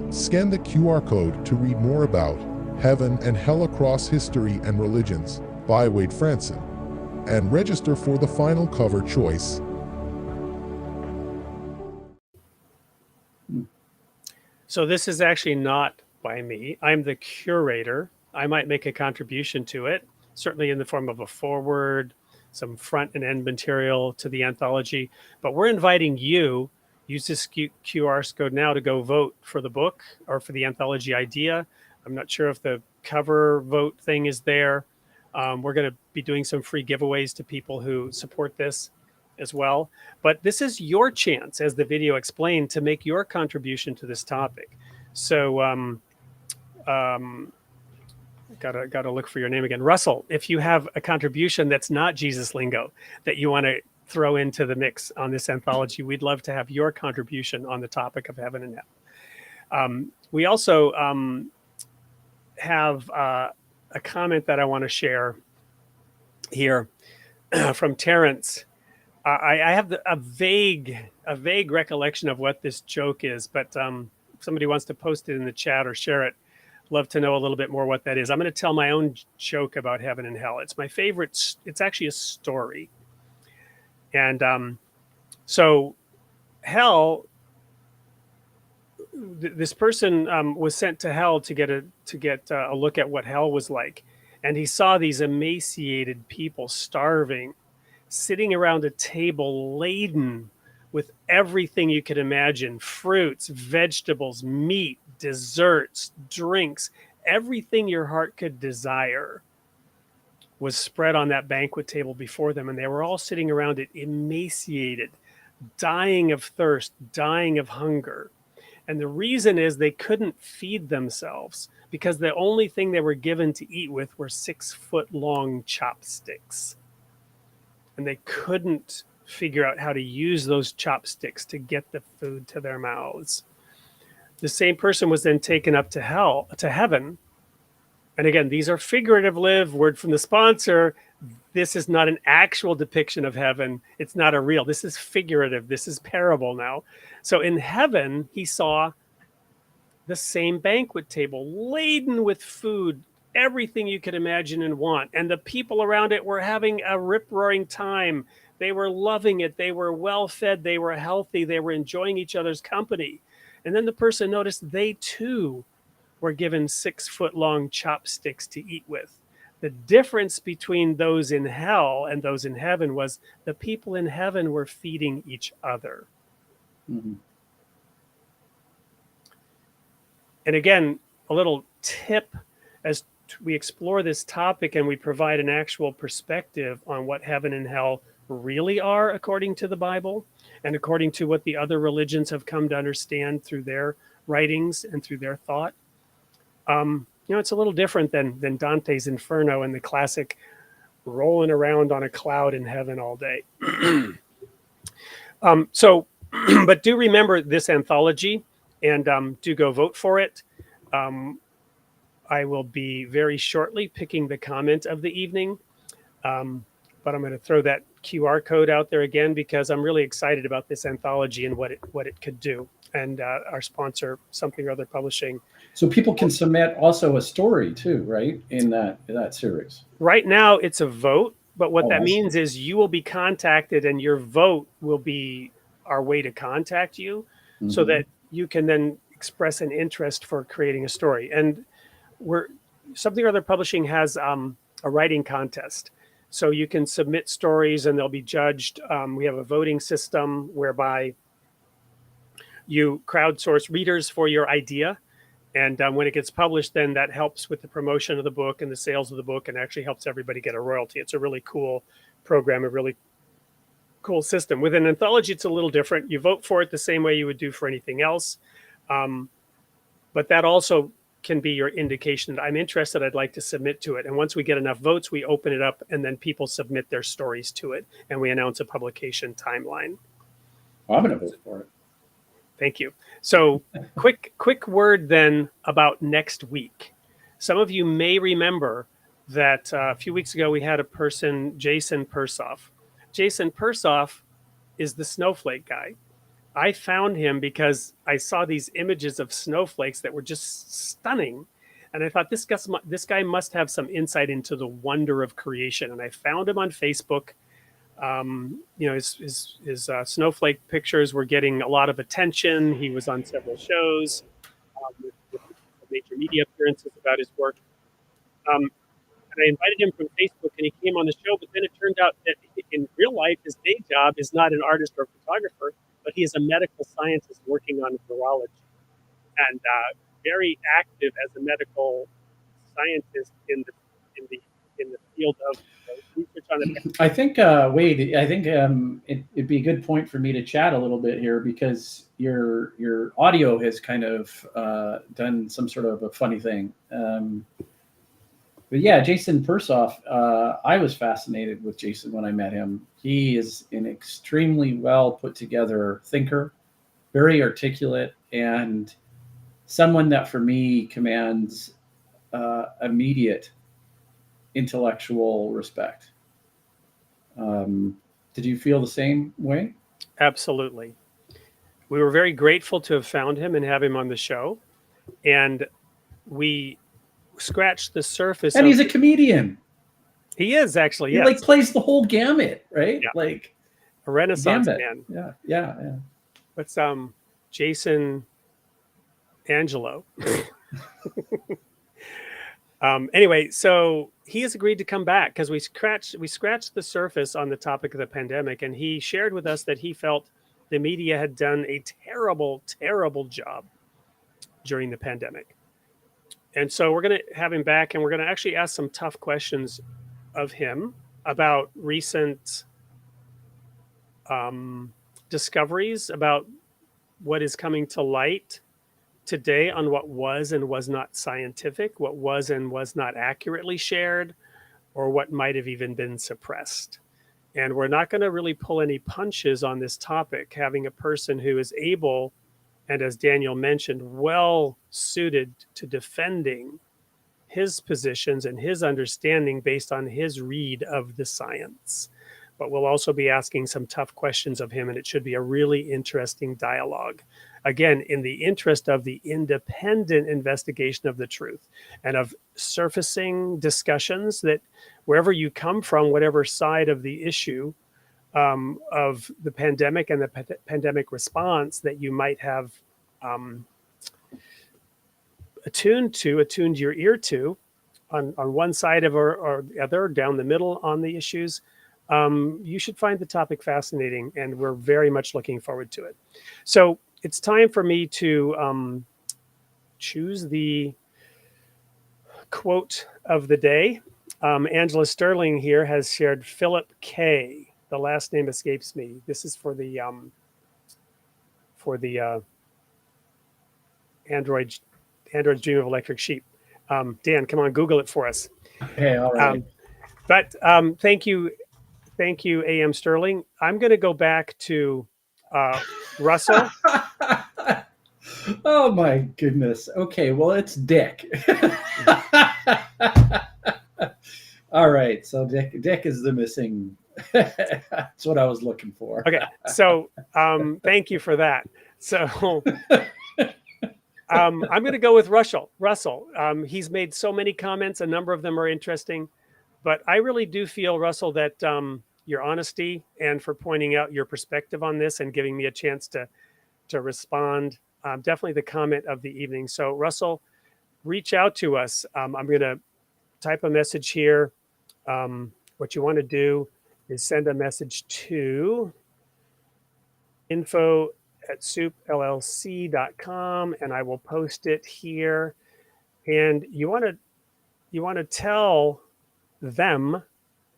Scan the QR code to read more about Heaven and Hell Across History and Religions by Wade Fransson, and register for the final cover choice. So this is actually not by me. I'm the curator. I might make a contribution to it, certainly in the form of a foreword, some front and end material to the anthology. But we're inviting you, use this QR code now to go vote for the book or for the anthology idea. I'm not sure if the cover vote thing is there. We're going to be doing some free giveaways to people who support this. as well. But this is your chance, as the video explained, to make your contribution to this topic. So gotta look for your name again. Russell, if you have a contribution that's not Jesus lingo that you want to throw into the mix on this anthology, we'd love to have your contribution on the topic of heaven and hell. We also have a comment that I want to share here from Terrence. I have a vague recollection of what this joke is, but if somebody wants to post it in the chat or share it, love to know a little bit more what that is. I'm going to tell my own joke about heaven and hell. It's my favorite. It's actually a story. And so hell, this person was sent to hell to get a look at what hell was like. And he saw these emaciated people starving, sitting around a table laden with everything you could imagine: fruits, vegetables, meat, desserts, drinks, everything your heart could desire was spread on that banquet table before them. And they were all sitting around it, emaciated, dying of thirst, dying of hunger. And the reason is they couldn't feed themselves because the only thing they were given to eat with were 6-foot-long chopsticks. And they couldn't figure out how to use those chopsticks to get the food to their mouths. The same person was then taken up to heaven. And again, these are figurative, word from the sponsor. This is not an actual depiction of heaven. It's not a real. This is figurative. This is parable now. So in heaven, he saw the same banquet table laden with food, everything you could imagine and want. And the people around it were having a rip-roaring time. They were loving it. They were well-fed. They were healthy. They were enjoying each other's company. And then the person noticed they too were given 6-foot-long chopsticks to eat with. The difference between those in hell and those in heaven was the people in heaven were feeding each other. Mm-hmm. And again, a little tip as we explore this topic and we provide an actual perspective on what heaven and hell really are according to the Bible and according to what the other religions have come to understand through their writings and through their thought. It's a little different than Dante's Inferno and the classic rolling around on a cloud in heaven all day. But do remember this anthology and do go vote for it. I will be very shortly picking the comment of the evening. But I'm going to throw that QR code out there again because I'm really excited about this anthology and what it could do. And our sponsor, Something or Other Publishing. So people can submit also a story too, right? In that series. Right now it's a vote, but what that means is you will be contacted and your vote will be our way to contact you so that you can then express an interest for creating a story. And Something or Other Publishing has a writing contest. So you can submit stories and they'll be judged. We have a voting system whereby you crowdsource readers for your idea. And when it gets published, then that helps with the promotion of the book and the sales of the book and actually helps everybody get a royalty. It's a really cool program, a really cool system. With an anthology, it's a little different. You vote for it the same way you would do for anything else. But that also can be your indication that I'm interested, I'd like to submit to it. And once we get enough votes, we open it up and then people submit their stories to it. And we announce a publication timeline. I'm going to vote for it. Thank you. So quick word then about next week. Some of you may remember that a few weeks ago we had a person, Jason Persoff. Jason Persoff is the snowflake guy. I found him because I saw these images of snowflakes that were just stunning. And I thought this guy must have some insight into the wonder of creation. And I found him on Facebook. His snowflake pictures were getting a lot of attention. He was on several shows with major media appearances about his work. And I invited him from Facebook and he came on the show, but then it turned out that in real life, his day job is not an artist or photographer, but he is a medical scientist working on virology and very active as a medical scientist in the in the field of research on the. I think, Wade, I think it'd be a good point for me to chat a little bit here because your audio has kind of done some sort of a funny thing. But yeah, Jason Persoff, I was fascinated with Jason when I met him. He is an extremely well put together thinker, very articulate, and someone that for me commands immediate intellectual respect. Did you feel the same way? Absolutely. We were very grateful to have found him and have him on the show. And we scratched the surface. And he's a comedian. He is actually, he yes. like plays the whole gamut, right? Yeah. Like a Renaissance man. Yeah. What's Jason Angelo? Anyway, so he has agreed to come back because we scratched the surface on the topic of the pandemic, and he shared with us that he felt the media had done a terrible, terrible job during the pandemic. And so we're going to have him back, and we're going to actually ask some tough questions of him about recent discoveries about what is coming to light today on what was and was not scientific, what was and was not accurately shared, or what might have even been suppressed. And we're not going to really pull any punches on this topic, having a person who is able, and as Daniel mentioned, well suited to defending his positions and his understanding based on his read of the science. But we'll also be asking some tough questions of him, and it should be a really interesting dialogue. Again, in the interest of the independent investigation of the truth and of surfacing discussions that wherever you come from, whatever side of the issue of the pandemic and the pandemic response that you might have attuned your ear to on one side of or the other, down the middle on the issues, you should find the topic fascinating, and we're very much looking forward to it. So it's time for me to choose the quote of the day. Angela Sterling here has shared Philip K. The last name escapes me. This is for the Android's Dream of Electric Sheep. Dan, come on, Google it for us. Okay, all right. But thank you, A.M. Sterling. I'm going to go back to Russell. Oh my goodness. Okay, well, it's Dick. All right, so Dick is the missing. That's what I was looking for. Okay, so thank you for that. So I'm going to go with Russell. He's made so many comments. A number of them are interesting. But I really do feel, Russell, that your honesty and for pointing out your perspective on this and giving me a chance to respond, definitely the comment of the evening. So, Russell, reach out to us. I'm going to type a message here. What you want to do is send a message to info@soupllc.com, and I will post it here. And you want to tell them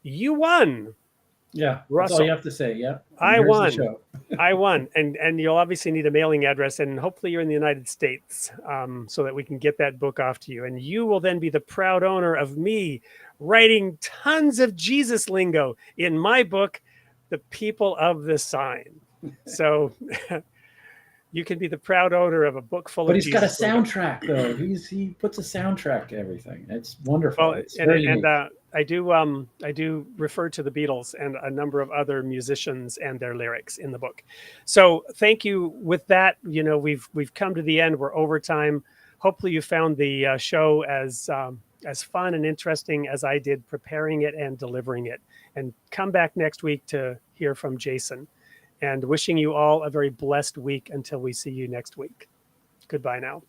you won. Yeah, Russell, that's all you have to say. Yeah, I won. I won, and you'll obviously need a mailing address, and hopefully you're in the United States, so that we can get that book off to you, and you will then be the proud owner of me writing tons of Jesus lingo in my book, The People of the Sign. So you can be the proud owner of a book full of Jesus. But he's got a soundtrack, though. He puts a soundtrack to everything. It's wonderful. Well, it's very unique. I do refer to the Beatles and a number of other musicians and their lyrics in the book. So thank you. With that, we've come to the end. We're over time. Hopefully you found the show as fun and interesting as I did preparing it and delivering it. And come back next week to hear from Jason. And wishing you all a very blessed week until we see you next week. Goodbye now.